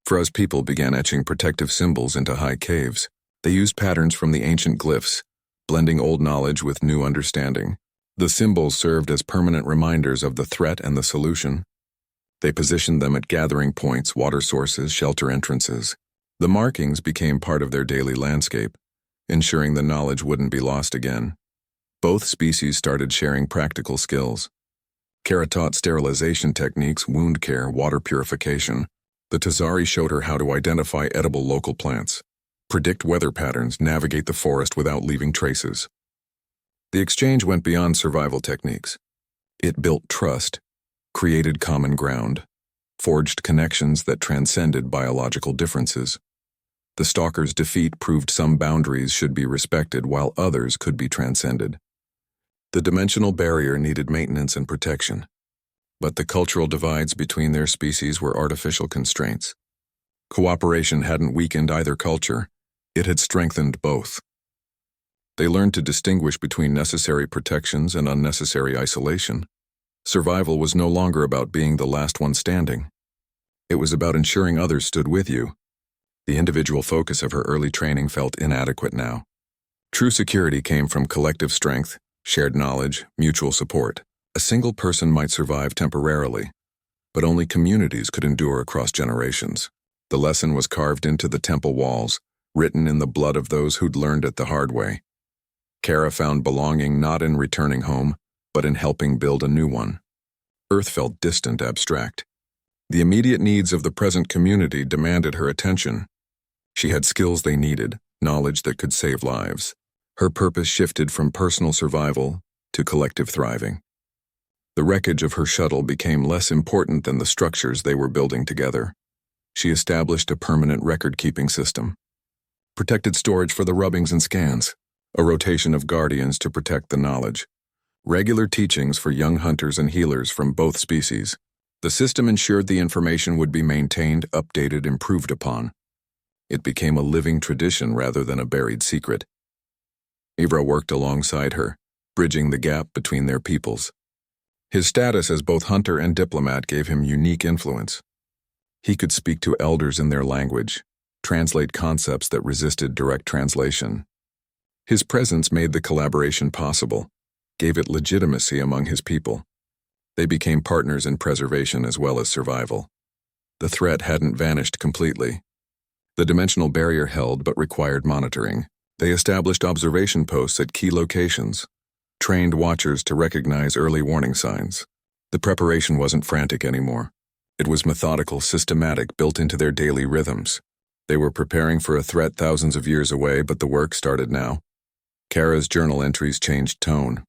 Fraz people began etching protective symbols into high caves. They used patterns from the ancient glyphs, blending old knowledge with new understanding. The symbols served as permanent reminders of the threat and the solution. They positioned them at gathering points, water sources, shelter entrances. The markings became part of their daily landscape, ensuring the knowledge wouldn't be lost again. Both species started sharing practical skills. Kara taught sterilization techniques, wound care, water purification. The Tazari showed her how to identify edible local plants, predict weather patterns, navigate the forest without leaving traces. The exchange went beyond survival techniques. It built trust, created common ground, forged connections that transcended biological differences. The Stalker's defeat proved some boundaries should be respected while others could be transcended. The dimensional barrier needed maintenance and protection, but the cultural divides between their species were artificial constraints. Cooperation hadn't weakened either culture, it had strengthened both. They learned to distinguish between necessary protections and unnecessary isolation. Survival was no longer about being the last one standing. It was about ensuring others stood with you. The individual focus of her early training felt inadequate now. True security came from collective strength, shared knowledge, mutual support. A single person might survive temporarily, but only communities could endure across generations. The lesson was carved into the temple walls, written in the blood of those who'd learned it the hard way. Kara found belonging not in returning home, but in helping build a new one. Earth felt distant, abstract. The immediate needs of the present community demanded her attention. She had skills they needed, knowledge that could save lives. Her purpose shifted from personal survival to collective thriving. The wreckage of her shuttle became less important than the structures they were building together. She established a permanent record-keeping system. Protected storage for the rubbings and scans. A rotation of guardians to protect the knowledge. Regular teachings for young hunters and healers from both species. The system ensured the information would be maintained, updated, improved upon. It became a living tradition rather than a buried secret. Ivra worked alongside her, bridging the gap between their peoples. His status as both hunter and diplomat gave him unique influence. He could speak to elders in their language, translate concepts that resisted direct translation. His presence made the collaboration possible, gave it legitimacy among his people. They became partners in preservation as well as survival. The threat hadn't vanished completely. The dimensional barrier held but required monitoring. They established observation posts at key locations, trained watchers to recognize early warning signs. The preparation wasn't frantic anymore. It was methodical, systematic, built into their daily rhythms. They were preparing for a threat thousands of years away, but the work started now. Kara's journal entries changed tone.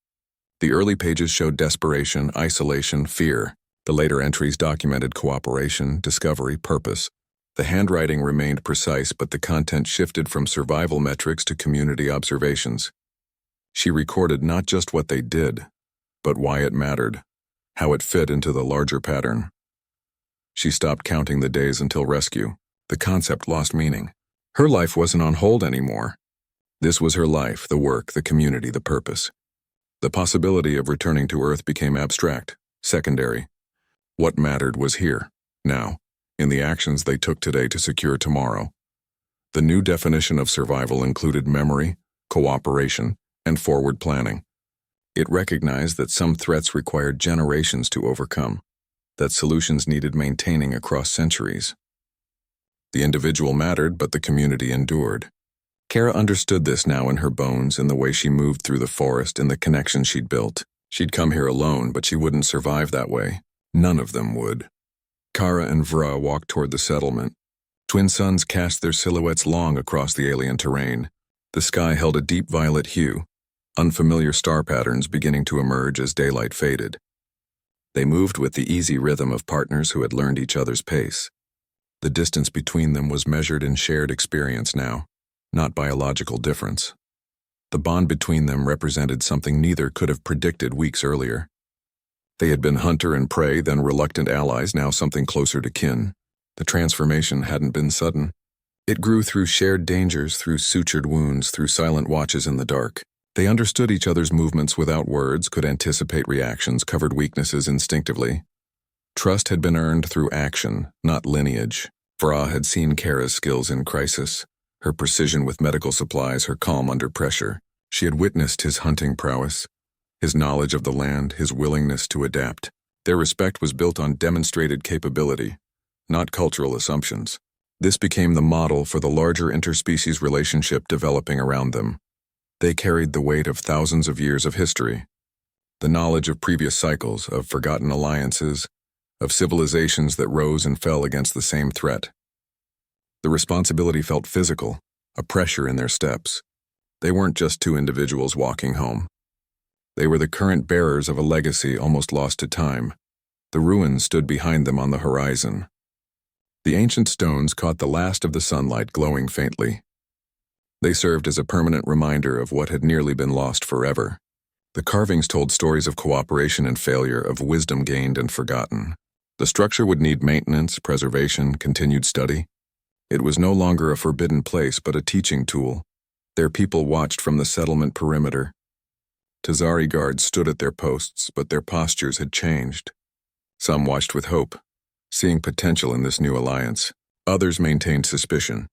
The early pages showed desperation, isolation, fear. The later entries documented cooperation, discovery, purpose. The handwriting remained precise, but the content shifted from survival metrics to community observations. She recorded not just what they did, but why it mattered, how it fit into the larger pattern. She stopped counting the days until rescue. The concept lost meaning. Her life wasn't on hold anymore. This was her life, the work, the community, the purpose. The possibility of returning to Earth became abstract, secondary. What mattered was here, now, in the actions they took today to secure tomorrow. The new definition of survival included memory, cooperation, and forward planning. It recognized that some threats required generations to overcome, that solutions needed maintaining across centuries. The individual mattered, but the community endured. Kara understood this now in her bones, in the way she moved through the forest, in the connections she'd built. She'd come here alone, but she wouldn't survive that way. None of them would. Kara and Vra walked toward the settlement. Twin suns cast their silhouettes long across the alien terrain. The sky held a deep violet hue, unfamiliar star patterns beginning to emerge as daylight faded. They moved with the easy rhythm of partners who had learned each other's pace. The distance between them was measured in shared experience now, not biological difference. The bond between them represented something neither could have predicted weeks earlier. They had been hunter and prey, then reluctant allies, now something closer to kin. The transformation hadn't been sudden. It grew through shared dangers, through sutured wounds, through silent watches in the dark. They understood each other's movements without words, could anticipate reactions, covered weaknesses instinctively. Trust had been earned through action, not lineage. Vra had seen Kara's skills in crisis, her precision with medical supplies, her calm under pressure. She had witnessed his hunting prowess, his knowledge of the land, his willingness to adapt. Their respect was built on demonstrated capability, not cultural assumptions. This became the model for the larger interspecies relationship developing around them. They carried the weight of thousands of years of history, the knowledge of previous cycles, of forgotten alliances, of civilizations that rose and fell against the same threat. The responsibility felt physical, a pressure in their steps. They weren't just two individuals walking home. They were the current bearers of a legacy almost lost to time. The ruins stood behind them on the horizon. The ancient stones caught the last of the sunlight glowing faintly. They served as a permanent reminder of what had nearly been lost forever. The carvings told stories of cooperation and failure, of wisdom gained and forgotten. The structure would need maintenance, preservation, continued study. It was no longer a forbidden place but a teaching tool. Their people watched from the settlement perimeter. Tazari guards stood at their posts, but their postures had changed. Some watched with hope, seeing potential in this new alliance. Others maintained suspicion,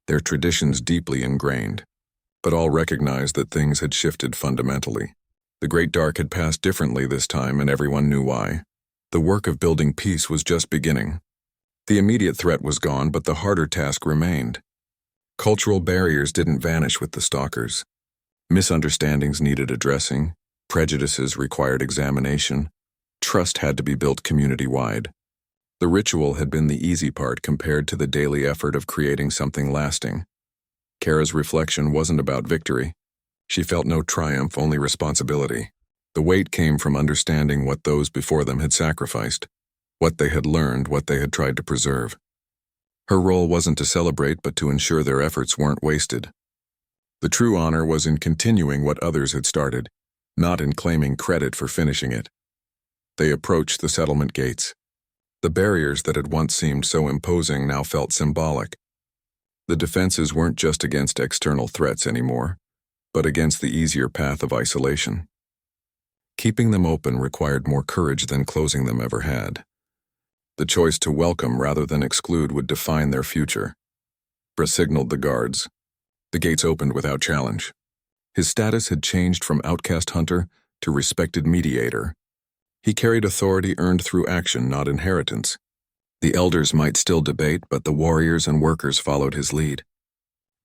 their traditions deeply ingrained. But all recognized that things had shifted fundamentally. The Great Dark had passed differently this time, and everyone knew why. The work of building peace was just beginning. The immediate threat was gone, but the harder task remained. Cultural barriers didn't vanish with the stalkers. Misunderstandings needed addressing, prejudices required examination, trust had to be built community-wide. The ritual had been the easy part compared to the daily effort of creating something lasting. Kara's reflection wasn't about victory. She felt no triumph, only responsibility. The weight came from understanding what those before them had sacrificed, what they had learned, what they had tried to preserve. Her role wasn't to celebrate, but to ensure their efforts weren't wasted. The true honor was in continuing what others had started, not in claiming credit for finishing it. They approached the settlement gates. The barriers that had once seemed so imposing now felt symbolic. The defenses weren't just against external threats anymore, but against the easier path of isolation. Keeping them open required more courage than closing them ever had. The choice to welcome rather than exclude would define their future. Bra signaled the guards. The gates opened without challenge. His status had changed from outcast hunter to respected mediator. He carried authority earned through action, not inheritance. The elders might still debate, but the warriors and workers followed his lead.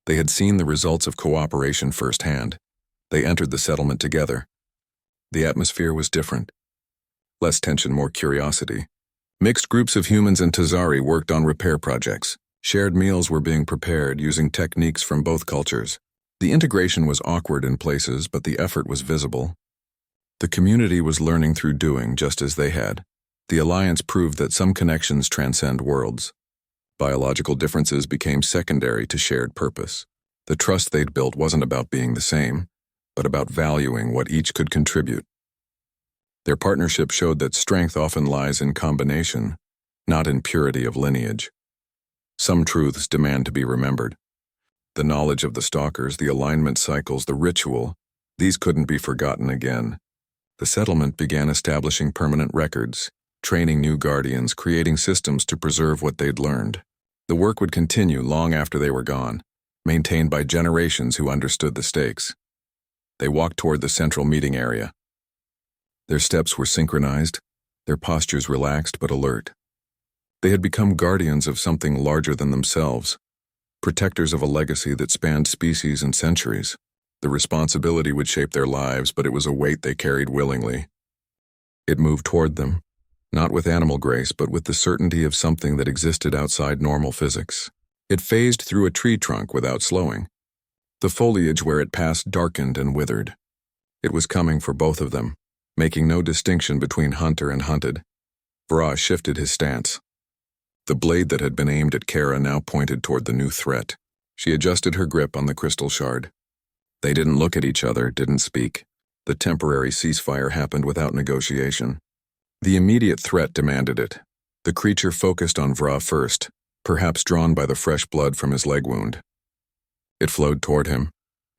They had seen the results of cooperation firsthand. They entered the settlement together. The atmosphere was different. Less tension, more curiosity. Mixed groups of humans and Tazari worked on repair projects. Shared meals were being prepared using techniques from both cultures. The integration was awkward in places, but the effort was visible. The community was learning through doing, just as they had. The alliance proved that some connections transcend worlds. Biological differences became secondary to shared purpose. The trust they'd built wasn't about being the same, but about valuing what each could contribute. Their partnership showed that strength often lies in combination, not in purity of lineage. Some truths demand to be remembered. The knowledge of the stalkers, the alignment cycles, the ritual, these couldn't be forgotten again. The settlement began establishing permanent records, training new guardians, creating systems to preserve what they'd learned. The work would continue long after they were gone, maintained by generations who understood the stakes. They walked toward the central meeting area. Their steps were synchronized, their postures relaxed but alert. They had become guardians of something larger than themselves, protectors of a legacy that spanned species and centuries. The responsibility would shape their lives, but it was a weight they carried willingly. It moved toward them, not with animal grace, but with the certainty of something that existed outside normal physics. It phased through a tree trunk without slowing. The foliage where it passed darkened and withered. It was coming for both of them, making no distinction between hunter and hunted. Vra shifted his stance. The blade that had been aimed at Kara now pointed toward the new threat. She adjusted her grip on the crystal shard. They didn't look at each other, didn't speak. The temporary ceasefire happened without negotiation. The immediate threat demanded it. The creature focused on Vra first, perhaps drawn by the fresh blood from his leg wound. It flowed toward him,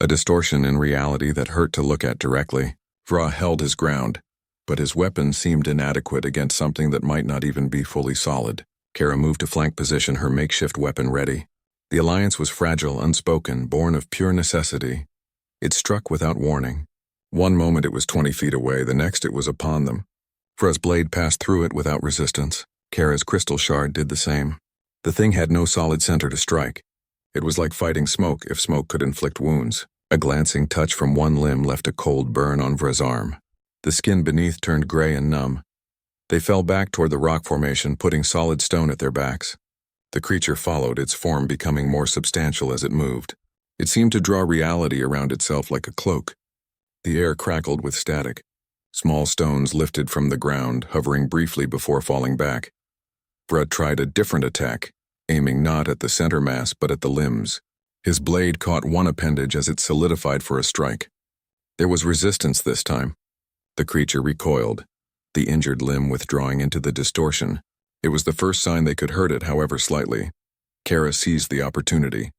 a distortion in reality that hurt to look at directly. Vra held his ground, but his weapon seemed inadequate against something that might not even be fully solid. Kara moved to flank position, her makeshift weapon ready. The alliance was fragile, unspoken, born of pure necessity. It struck without warning. One moment it was 20 feet away, the next it was upon them. Vra's blade passed through it without resistance. Kara's crystal shard did the same. The thing had no solid center to strike. It was like fighting smoke if smoke could inflict wounds. A glancing touch from one limb left a cold burn on Vra's arm. The skin beneath turned gray and numb. They fell back toward the rock formation, putting solid stone at their backs. The creature followed, its form becoming more substantial as it moved. It seemed to draw reality around itself like a cloak. The air crackled with static. Small stones lifted from the ground, hovering briefly before falling back. Vra tried a different attack, aiming not at the center mass but at the limbs. His blade caught one appendage as it solidified for a strike. There was resistance this time. The creature recoiled, the injured limb withdrawing into the distortion. It was the first sign they could hurt it, however slightly. Kara seized the opportunity.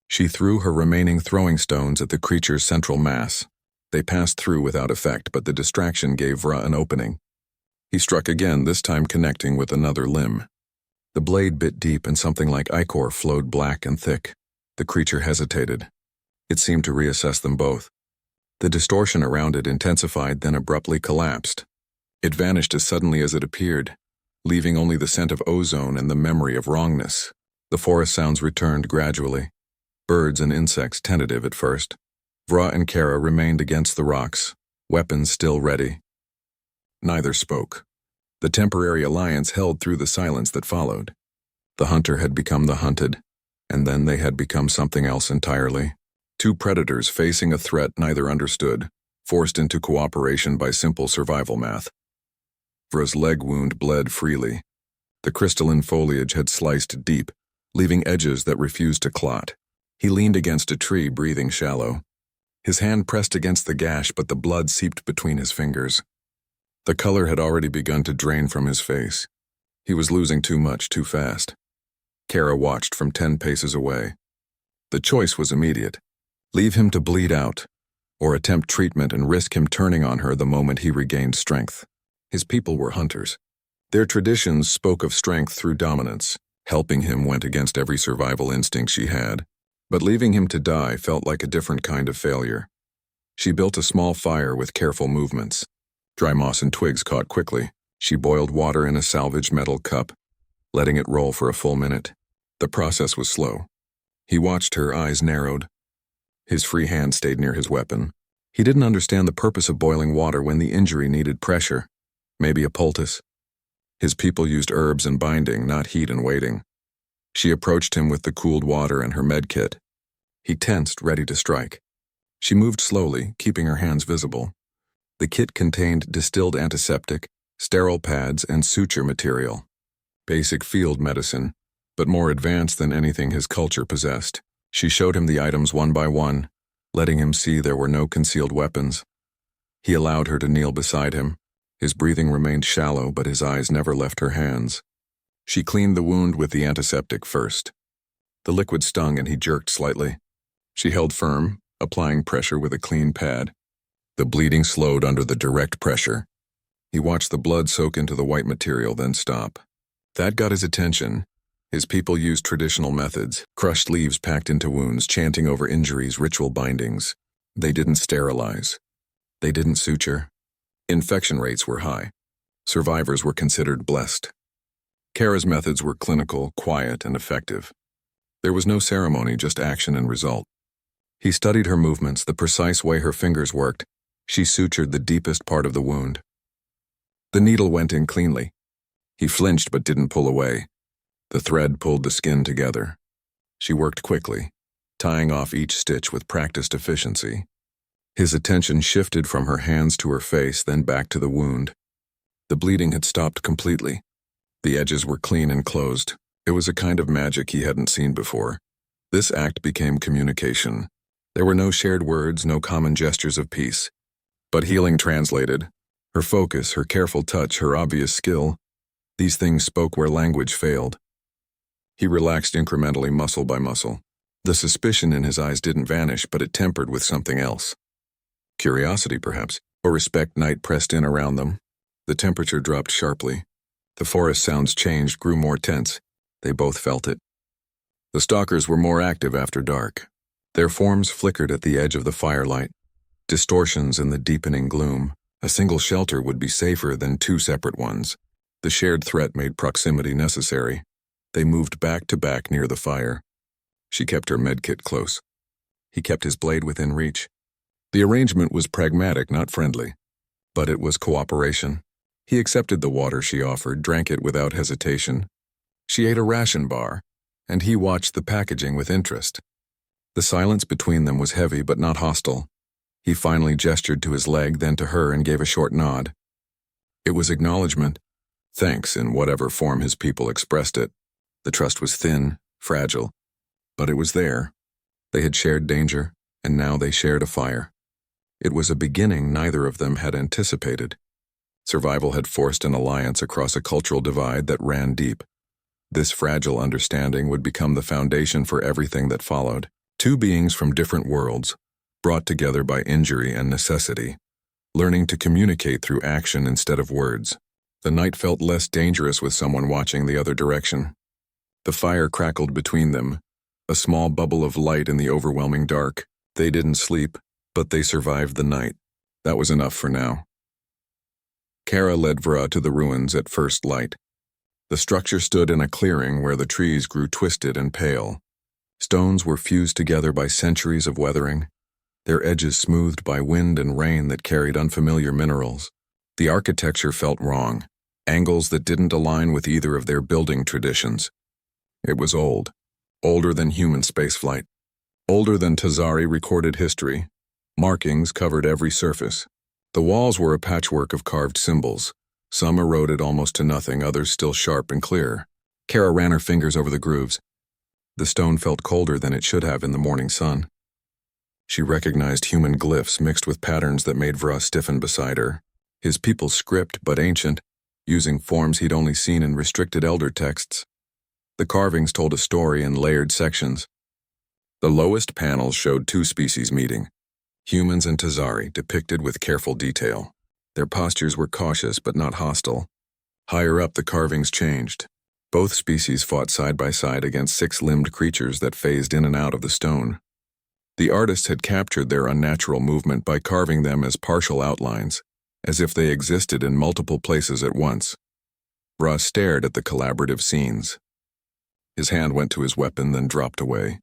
She threw her remaining throwing stones at the creature's central mass. They passed through without effect, but the distraction gave Vra an opening. He struck again, this time connecting with another limb. The blade bit deep and something like ichor flowed black and thick. The creature hesitated. It seemed to reassess them both. The distortion around it intensified, then abruptly collapsed. It vanished as suddenly as it appeared, leaving only the scent of ozone and the memory of wrongness. The forest sounds returned gradually. Birds and insects tentative at first. Vra and Kara remained against the rocks, weapons still ready. Neither spoke. The temporary alliance held through the silence that followed. The hunter had become the hunted, and then they had become something else entirely. Two predators facing a threat neither understood, forced into cooperation by simple survival math. Vra's leg wound bled freely. The crystalline foliage had sliced deep, leaving edges that refused to clot. He leaned against a tree, breathing shallow. His hand pressed against the gash, but the blood seeped between his fingers. The color had already begun to drain from his face. He was losing too much, too fast. Kara watched from 10 paces away. The choice was immediate. Leave him to bleed out, or attempt treatment and risk him turning on her the moment he regained strength. His people were hunters. Their traditions spoke of strength through dominance. Helping him went against every survival instinct she had. But leaving him to die felt like a different kind of failure. She built a small fire with careful movements. Dry moss and twigs caught quickly. She boiled water in a salvaged metal cup, letting it roll for a full minute. The process was slow. He watched her, eyes narrowed. His free hand stayed near his weapon. He didn't understand the purpose of boiling water when the injury needed pressure. Maybe a poultice. His people used herbs and binding, not heat and waiting. She approached him with the cooled water and her med kit. He tensed, ready to strike. She moved slowly, keeping her hands visible. The kit contained distilled antiseptic, sterile pads, and suture material. Basic field medicine, but more advanced than anything his culture possessed. She showed him the items one by one, letting him see there were no concealed weapons. He allowed her to kneel beside him. His breathing remained shallow, but his eyes never left her hands. She cleaned the wound with the antiseptic first. The liquid stung and he jerked slightly. She held firm, applying pressure with a clean pad. The bleeding slowed under the direct pressure. He watched the blood soak into the white material, then stop. That got his attention. His people used traditional methods, crushed leaves packed into wounds, chanting over injuries, ritual bindings. They didn't sterilize. They didn't suture. Infection rates were high. Survivors were considered blessed. Kara's methods were clinical, quiet, and effective. There was no ceremony, just action and result. He studied her movements, the precise way her fingers worked. She sutured the deepest part of the wound. The needle went in cleanly. He flinched but didn't pull away. The thread pulled the skin together. She worked quickly, tying off each stitch with practiced efficiency. His attention shifted from her hands to her face, then back to the wound. The bleeding had stopped completely. The edges were clean and closed. It was a kind of magic he hadn't seen before. This act became communication. There were no shared words, no common gestures of peace. But healing translated. Her focus, her careful touch, her obvious skill. These things spoke where language failed. He relaxed incrementally, muscle by muscle. The suspicion in his eyes didn't vanish, but it tempered with something else. Curiosity, perhaps, or respect. Night pressed in around them. The temperature dropped sharply. The forest sounds changed, grew more tense. They both felt it. The stalkers were more active after dark. Their forms flickered at the edge of the firelight, distortions in the deepening gloom. A single shelter would be safer than two separate ones. The shared threat made proximity necessary. They moved back to back near the fire. She kept her medkit close. He kept his blade within reach. The arrangement was pragmatic, not friendly, but it was cooperation. He accepted the water she offered, drank it without hesitation. She ate a ration bar, and he watched the packaging with interest. The silence between them was heavy but not hostile. He finally gestured to his leg, then to her, and gave a short nod. It was acknowledgement, thanks in whatever form his people expressed it. The trust was thin, fragile, but it was there. They had shared danger, and now they shared a fire. It was a beginning neither of them had anticipated. Survival had forced an alliance across a cultural divide that ran deep. This fragile understanding would become the foundation for everything that followed. Two beings from different worlds, brought together by injury and necessity, learning to communicate through action instead of words. The night felt less dangerous with someone watching the other direction. The fire crackled between them, a small bubble of light in the overwhelming dark. They didn't sleep, but they survived the night. That was enough for now. Kara led Vra to the ruins at first light. The structure stood in a clearing where the trees grew twisted and pale. Stones were fused together by centuries of weathering, their edges smoothed by wind and rain that carried unfamiliar minerals. The architecture felt wrong, angles that didn't align with either of their building traditions. It was old, older than human spaceflight, older than Tazari recorded history. Markings covered every surface. The walls were a patchwork of carved symbols, some eroded almost to nothing, others still sharp and clear. Kara ran her fingers over the grooves. The stone felt colder than it should have in the morning sun. She recognized human glyphs mixed with patterns that made Vra stiffen beside her. His people's script, but ancient, using forms he'd only seen in restricted elder texts. The carvings told a story in layered sections. The lowest panels showed two species meeting, humans and Tazari, depicted with careful detail. Their postures were cautious but not hostile. Higher up, the carvings changed. Both species fought side by side against six-limbed creatures that phased in and out of the stone. The artists had captured their unnatural movement by carving them as partial outlines, as if they existed in multiple places at once. Vra stared at the collaborative scenes. His hand went to his weapon, then dropped away.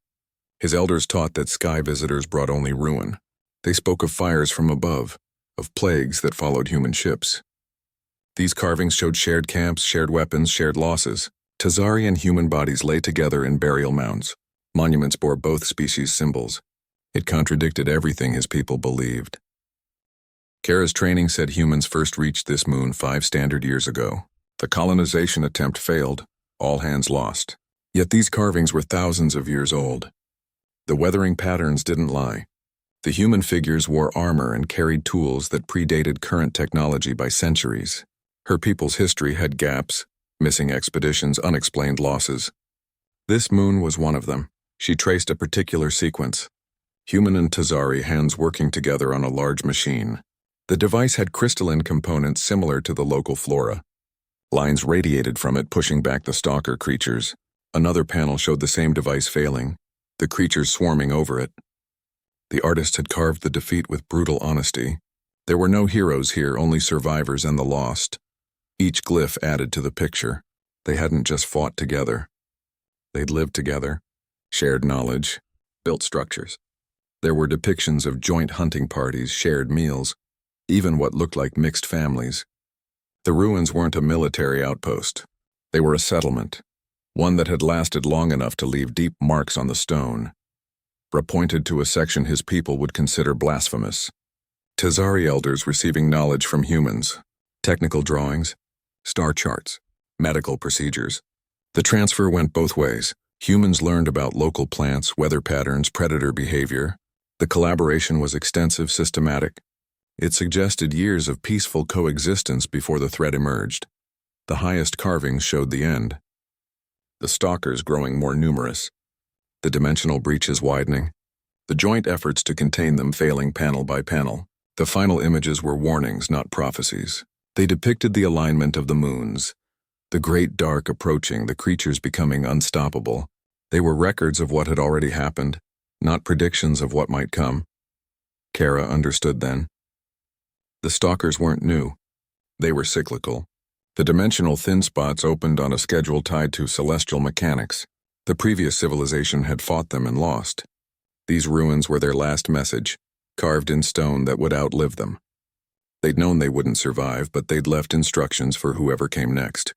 His elders taught that sky visitors brought only ruin. They spoke of fires from above, of plagues that followed human ships. These carvings showed shared camps, shared weapons, shared losses. Tazari and human bodies lay together in burial mounds. Monuments bore both species' symbols. It contradicted everything his people believed. Kara's training said humans first reached this moon 5 standard years ago. The colonization attempt failed, all hands lost. Yet these carvings were thousands of years old. The weathering patterns didn't lie. The human figures wore armor and carried tools that predated current technology by centuries. Her people's history had gaps, missing expeditions, unexplained losses. This moon was one of them. She traced a particular sequence. Human and Tazari hands working together on a large machine. The device had crystalline components similar to the local flora. Lines radiated from it, pushing back the stalker creatures. Another panel showed the same device failing, the creatures swarming over it. The artist had carved the defeat with brutal honesty. There were no heroes here, only survivors and the lost. Each glyph added to the picture. They hadn't just fought together. They'd lived together, shared knowledge, built structures. There were depictions of joint hunting parties, shared meals, even what looked like mixed families. The ruins weren't a military outpost. They were a settlement, one that had lasted long enough to leave deep marks on the stone. Vra pointed to a section his people would consider blasphemous. Tazari elders receiving knowledge from humans, technical drawings, star charts, medical procedures. The transfer went both ways. Humans learned about local plants, weather patterns, predator behavior. The collaboration was extensive, systematic. It suggested years of peaceful coexistence before the threat emerged. The highest carvings showed the end. The stalkers growing more numerous. The dimensional breaches widening. The joint efforts to contain them failing panel by panel. The final images were warnings, not prophecies. They depicted the alignment of the moons, The great dark approaching, the creatures becoming unstoppable. They were records of what had already happened, not predictions of what might come. Kara understood then. The stalkers weren't new. They were cyclical. The dimensional thin spots opened on a schedule tied to celestial mechanics. The previous civilization had fought them and lost. These ruins were their last message, carved in stone that would outlive them. They'd known they wouldn't survive, but they'd left instructions for whoever came next.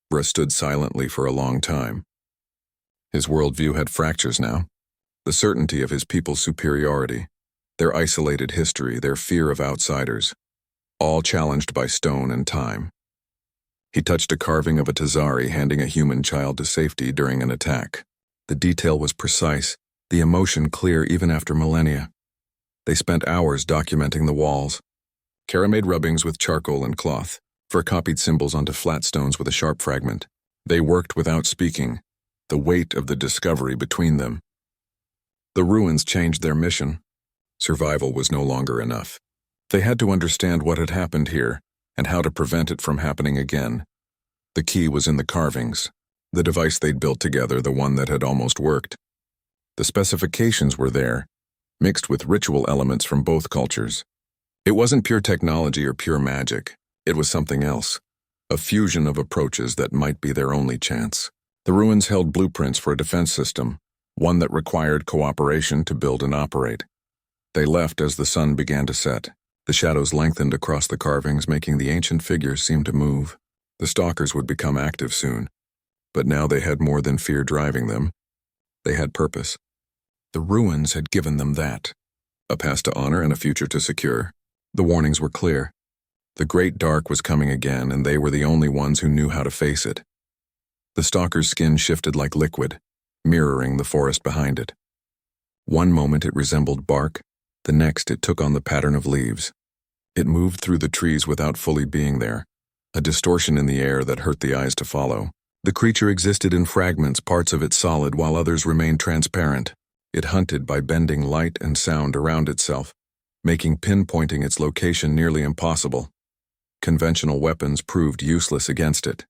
Bra stood silently for a long time. His worldview had fractures now. The certainty of his people's superiority, their isolated history, their fear of outsiders, all challenged by stone and time. He touched a carving of a Tazari handing a human child to safety during an attack. The detail was precise, the emotion clear even after millennia. They spent hours documenting the walls. Kara made rubbings with charcoal and cloth, copied symbols onto flat stones with a sharp fragment. They worked without speaking, the weight of the discovery between them. The ruins changed their mission. Survival was no longer enough. They had to understand what had happened here and how to prevent it from happening again. The key was in the carvings, the device they'd built together, the one that had almost worked. The specifications were there, mixed with ritual elements from both cultures. It wasn't pure technology or pure magic. It was something else, a fusion of approaches that might be their only chance. The ruins held blueprints for a defense system, one that required cooperation to build and operate. They left as the sun began to set. The shadows lengthened across the carvings, making the ancient figures seem to move. The stalkers would become active soon, but now they had more than fear driving them. They had purpose. The ruins had given them that, a past to honor and a future to secure. The warnings were clear. The great dark was coming again, and they were the only ones who knew how to face it. The stalker's skin shifted like liquid, mirroring the forest behind it. One moment it resembled bark, the next it took on the pattern of leaves. It moved through the trees without fully being there, a distortion in the air that hurt the eyes to follow. The creature existed in fragments, parts of it solid while others remained transparent. It hunted by bending light and sound around itself, making pinpointing its location nearly impossible. Conventional weapons proved useless against it.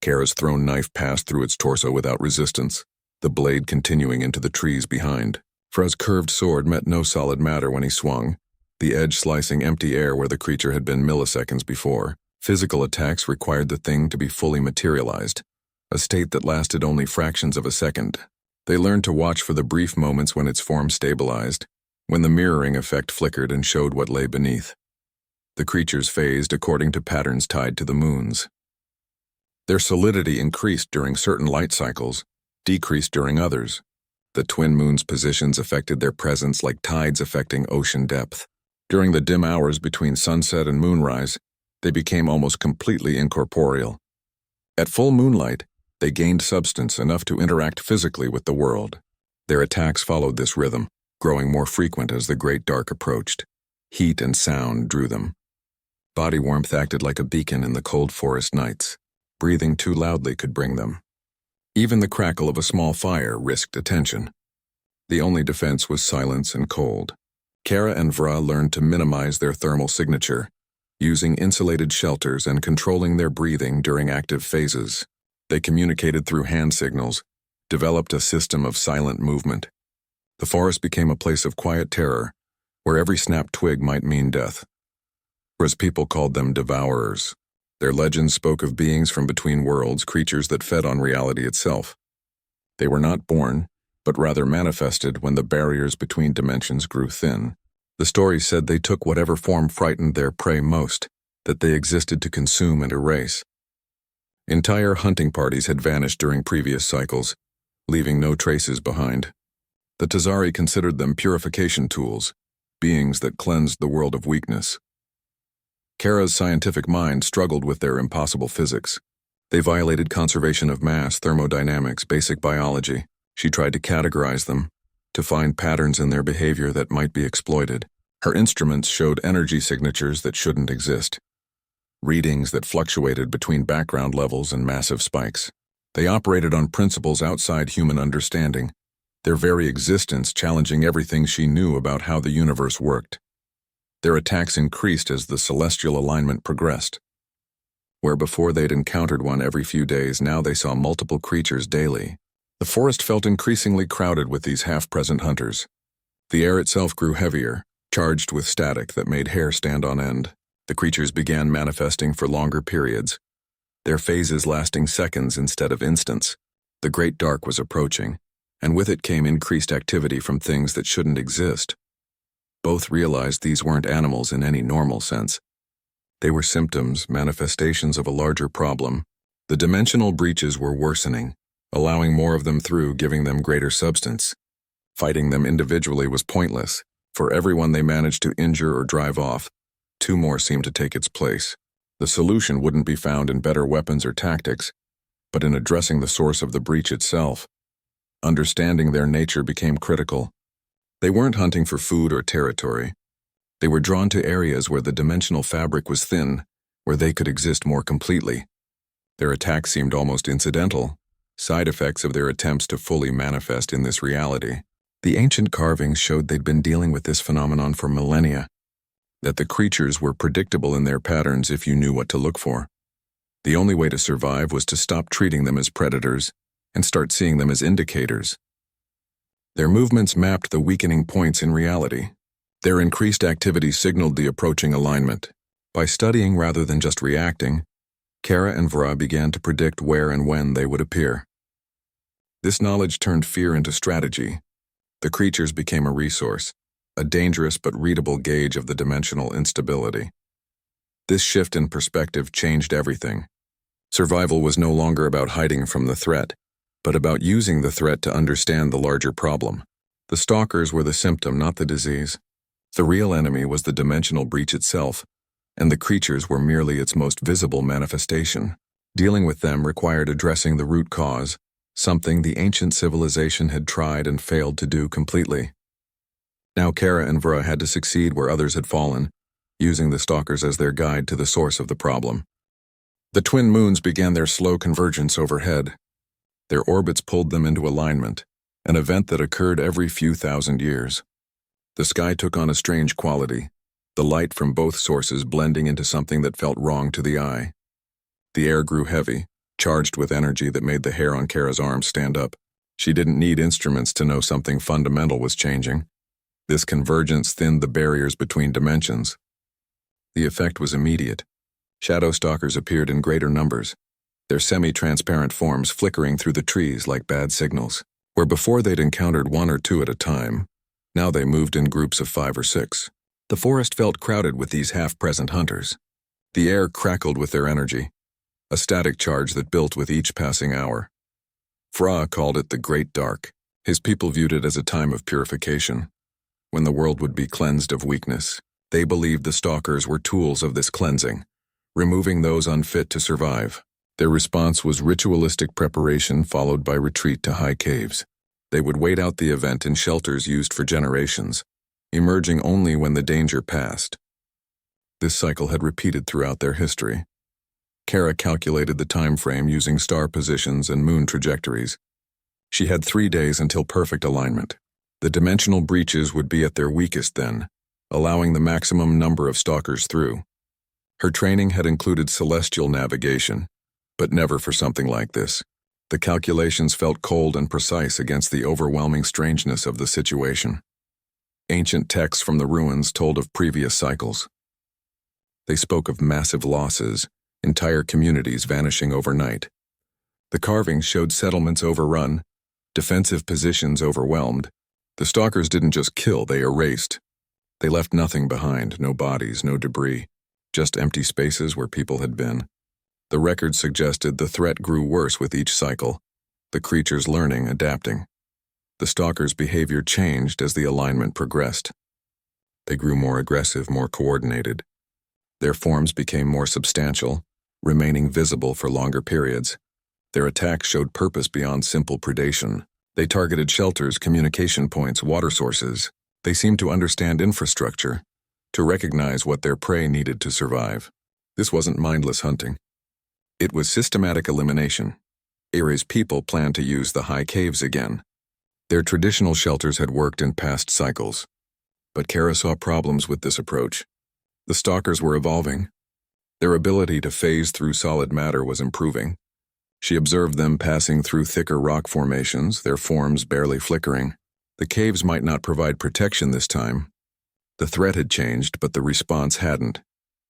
Kara's thrown knife passed through its torso without resistance, the blade continuing into the trees behind. Fra's curved sword met no solid matter when he swung, the edge slicing empty air where the creature had been milliseconds before. Physical attacks required the thing to be fully materialized, a state that lasted only fractions of a second. They learned to watch for the brief moments when its form stabilized, when the mirroring effect flickered and showed what lay beneath. The creatures phased according to patterns tied to the moons. Their solidity increased during certain light cycles, decreased during others. The twin moons' positions affected their presence like tides affecting ocean depth. During the dim hours between sunset and moonrise, they became almost completely incorporeal. At full moonlight, they gained substance enough to interact physically with the world. Their attacks followed this rhythm, growing more frequent as the great dark approached. Heat and sound drew them. Body warmth acted like a beacon in the cold forest nights. Breathing too loudly could bring them. Even the crackle of a small fire risked attention. The only defense was silence and cold. Kara and Vra learned to minimize their thermal signature, using insulated shelters and controlling their breathing during active phases. They communicated through hand signals, developed a system of silent movement. The forest became a place of quiet terror, where every snapped twig might mean death. Vra's people called them devourers. Their legends spoke of beings from between worlds, creatures that fed on reality itself. They were not born, but rather manifested when the barriers between dimensions grew thin. The stories said they took whatever form frightened their prey most, that they existed to consume and erase. Entire hunting parties had vanished during previous cycles, leaving no traces behind. The Tazari considered them purification tools, beings that cleansed the world of weakness. Kara's scientific mind struggled with their impossible physics. They violated conservation of mass, thermodynamics, basic biology. She tried to categorize them, to find patterns in their behavior that might be exploited. Her instruments showed energy signatures that shouldn't exist, readings that fluctuated between background levels and massive spikes. They operated on principles outside human understanding, their very existence challenging everything she knew about how the universe worked. Their attacks increased as the celestial alignment progressed. Where before they'd encountered one every few days, now they saw multiple creatures daily. The forest felt increasingly crowded with these half-present hunters. The air itself grew heavier, charged with static that made hair stand on end. The creatures began manifesting for longer periods, their phases lasting seconds instead of instants. The great dark was approaching, and with it came increased activity from things that shouldn't exist. Both realized these weren't animals in any normal sense. They were symptoms, manifestations of a larger problem. The dimensional breaches were worsening, allowing more of them through, giving them greater substance. Fighting them individually was pointless. For everyone they managed to injure or drive off, two more seemed to take its place. The solution wouldn't be found in better weapons or tactics, but in addressing the source of the breach itself. Understanding their nature became critical. They weren't hunting for food or territory. They were drawn to areas where the dimensional fabric was thin, where they could exist more completely. Their attack seemed almost incidental, side effects of their attempts to fully manifest in this reality. The ancient carvings showed they'd been dealing with this phenomenon for millennia, that the creatures were predictable in their patterns if you knew what to look for. The only way to survive was to stop treating them as predators and start seeing them as indicators. Their movements mapped the weakening points in reality. Their increased activity signaled the approaching alignment. By studying rather than just reacting, Kara and Vra began to predict where and when they would appear. This knowledge turned fear into strategy. The creatures became a resource, a dangerous but readable gauge of the dimensional instability. This shift in perspective changed everything. Survival was no longer about hiding from the threat, but about using the threat to understand the larger problem. The stalkers were the symptom, not the disease. The real enemy was the dimensional breach itself, and the creatures were merely its most visible manifestation. Dealing with them required addressing the root cause, something the ancient civilization had tried and failed to do completely. Now Kara and Vra had to succeed where others had fallen, using the stalkers as their guide to the source of the problem. The twin moons began their slow convergence overhead. Their orbits pulled them into alignment, an event that occurred every few thousand years. The sky took on a strange quality, the light from both sources blending into something that felt wrong to the eye. The air grew heavy, charged with energy that made the hair on Kara's arms stand up. She didn't need instruments to know something fundamental was changing. This convergence thinned the barriers between dimensions. The effect was immediate. Shadow stalkers appeared in greater numbers, their semi-transparent forms flickering through the trees like bad signals. Where before they'd encountered one or two at a time, now they moved in groups of 5 or 6. The forest felt crowded with these half-present hunters. The air crackled with their energy, a static charge that built with each passing hour. Fra called it the Great Dark. His people viewed it as a time of purification, when the world would be cleansed of weakness. They believed the stalkers were tools of this cleansing, removing those unfit to survive. Their response was ritualistic preparation followed by retreat to high caves. They would wait out the event in shelters used for generations, emerging only when the danger passed. This cycle had repeated throughout their history. Kara calculated the time frame using star positions and moon trajectories. She had 3 days until perfect alignment. The dimensional breaches would be at their weakest then, allowing the maximum number of stalkers through. Her training had included celestial navigation, but never for something like this. The calculations felt cold and precise against the overwhelming strangeness of the situation. Ancient texts from the ruins told of previous cycles. They spoke of massive losses, entire communities vanishing overnight. The carvings showed settlements overrun, defensive positions overwhelmed. The stalkers didn't just kill, they erased. They left nothing behind, no bodies, no debris, just empty spaces where people had been. The record suggested the threat grew worse with each cycle, the creatures learning, adapting. The stalkers' behavior changed as the alignment progressed. They grew more aggressive, more coordinated. Their forms became more substantial, remaining visible for longer periods. Their attacks showed purpose beyond simple predation. They targeted shelters, communication points, water sources. They seemed to understand infrastructure, to recognize what their prey needed to survive. This wasn't mindless hunting. It was systematic elimination. Ares' people planned to use the high caves again. Their traditional shelters had worked in past cycles, but Kara saw problems with this approach. The stalkers were evolving. Their ability to phase through solid matter was improving. She observed them passing through thicker rock formations, their forms barely flickering. The caves might not provide protection this time. The threat had changed, but the response hadn't.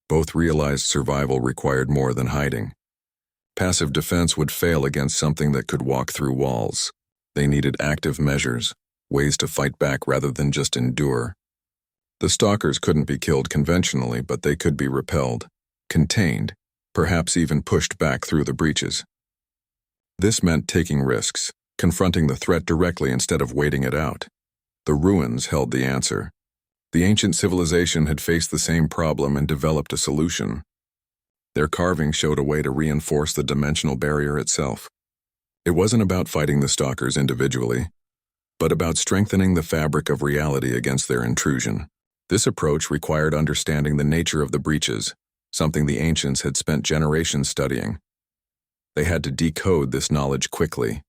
Both realized survival required more than hiding. Passive defense would fail against something that could walk through walls. They needed active measures, ways to fight back rather than just endure. The stalkers couldn't be killed conventionally, but they could be repelled, contained, perhaps even pushed back through the breaches. This meant taking risks, confronting the threat directly instead of waiting it out. The ruins held the answer. The ancient civilization had faced the same problem and developed a solution. Their carvings showed a way to reinforce the dimensional barrier itself. It wasn't about fighting the stalkers individually, but about strengthening the fabric of reality against their intrusion. This approach required understanding the nature of the breaches, something the ancients had spent generations studying. They had to decode this knowledge quickly.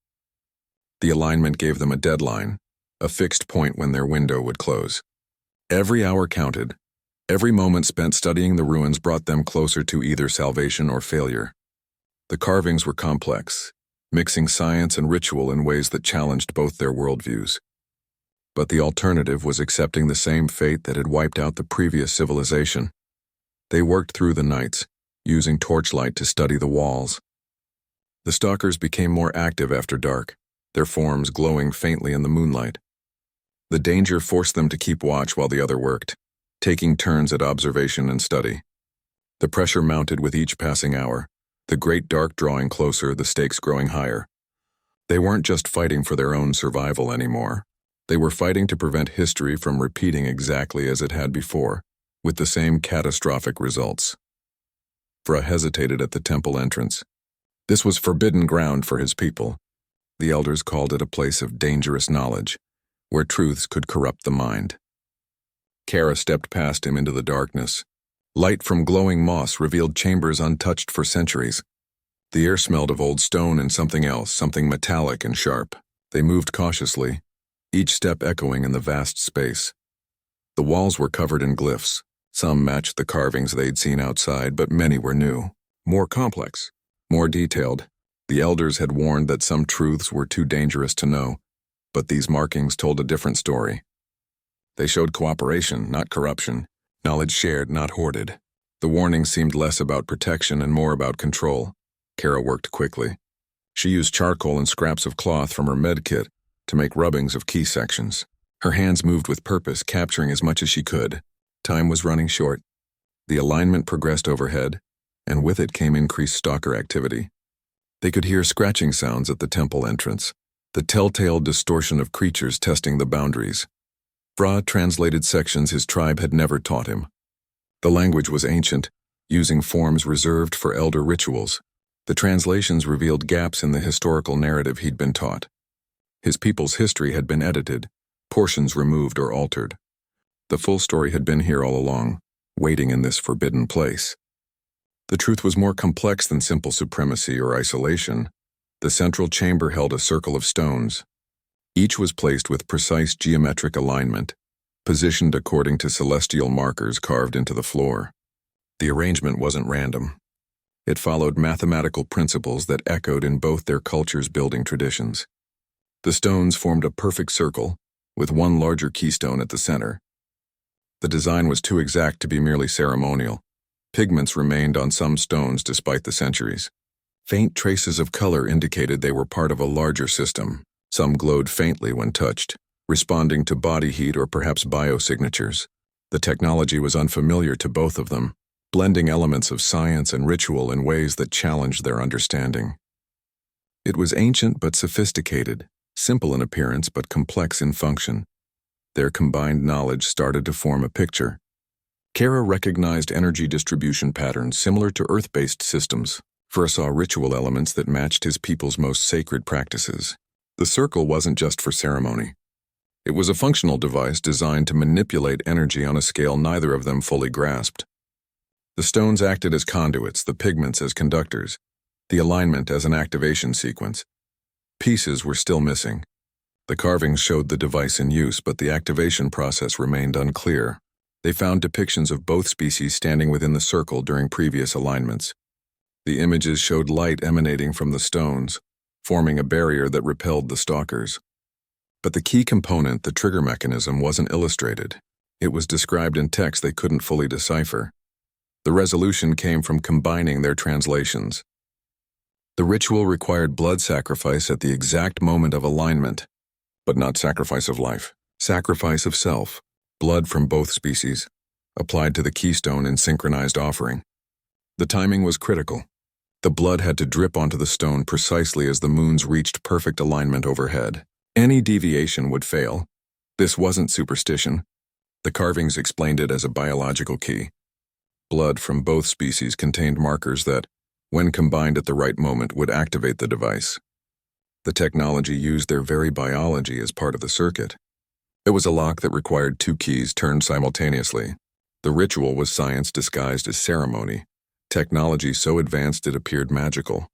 The alignment gave them a deadline, a fixed point when their window would close. Every hour counted. Every moment spent studying the ruins brought them closer to either salvation or failure. The carvings were complex, mixing science and ritual in ways that challenged both their worldviews. But the alternative was accepting the same fate that had wiped out the previous civilization. They worked through the nights, using torchlight to study the walls. The stalkers became more active after dark, their forms glowing faintly in the moonlight. The danger forced them to keep watch while the other worked, taking turns at observation and study. The pressure mounted with each passing hour, the great dark drawing closer, the stakes growing higher. They weren't just fighting for their own survival anymore. They were fighting to prevent history from repeating exactly as it had before, with the same catastrophic results. Fra hesitated at the temple entrance. This was forbidden ground for his people. The elders called it a place of dangerous knowledge, where truths could corrupt the mind. Kara stepped past him into the darkness. Light from glowing moss revealed chambers untouched for centuries. The air smelled of old stone and something else, something metallic and sharp. They moved cautiously, each step echoing in the vast space. The walls were covered in glyphs. Some matched the carvings they'd seen outside, but many were new, more complex, more detailed. The elders had warned that some truths were too dangerous to know, but these markings told a different story. They showed cooperation, not corruption, knowledge shared, not hoarded. The warning seemed less about protection and more about control. Kara worked quickly. She used charcoal and scraps of cloth from her med kit to make rubbings of key sections. Her hands moved with purpose, capturing as much as she could. Time was running short. The alignment progressed overhead, and with it came increased stalker activity. They could hear scratching sounds at the temple entrance, the telltale distortion of creatures testing the boundaries. Fra translated sections his tribe had never taught him. The language was ancient, using forms reserved for elder rituals. The translations revealed gaps in the historical narrative he'd been taught. His people's history had been edited, portions removed or altered. The full story had been here all along, waiting in this forbidden place. The truth was more complex than simple supremacy or isolation. The central chamber held a circle of stones. Each was placed with precise geometric alignment, positioned according to celestial markers carved into the floor. The arrangement wasn't random. It followed mathematical principles that echoed in both their cultures' building traditions. The stones formed a perfect circle, with one larger keystone at the center. The design was too exact to be merely ceremonial. Pigments remained on some stones despite the centuries. Faint traces of color indicated they were part of a larger system. Some glowed faintly when touched, responding to body heat or perhaps biosignatures. The technology was unfamiliar to both of them, blending elements of science and ritual in ways that challenged their understanding. It was ancient but sophisticated, simple in appearance but complex in function. Their combined knowledge started to form a picture. Kara recognized energy distribution patterns similar to Earth-based systems. Fra saw ritual elements that matched his people's most sacred practices. The circle wasn't just for ceremony. It was a functional device designed to manipulate energy on a scale neither of them fully grasped. The stones acted as conduits, the pigments as conductors, the alignment as an activation sequence. Pieces were still missing. The carvings showed the device in use, but the activation process remained unclear. They found depictions of both species standing within the circle during previous alignments. The images showed light emanating from the stones, forming a barrier that repelled the stalkers. But the key component, the trigger mechanism, wasn't illustrated. It was described in text they couldn't fully decipher. The resolution came from combining their translations. The ritual required blood sacrifice at the exact moment of alignment, but not sacrifice of life. Sacrifice of self, blood from both species, applied to the keystone in synchronized offering. The timing was critical. The blood had to drip onto the stone precisely as the moons reached perfect alignment overhead. Any deviation would fail. This wasn't superstition. The carvings explained it as a biological key. Blood from both species contained markers that, when combined at the right moment, would activate the device. The technology used their very biology as part of the circuit. It was a lock that required two keys turned simultaneously. The ritual was science disguised as ceremony, technology so advanced it appeared magical.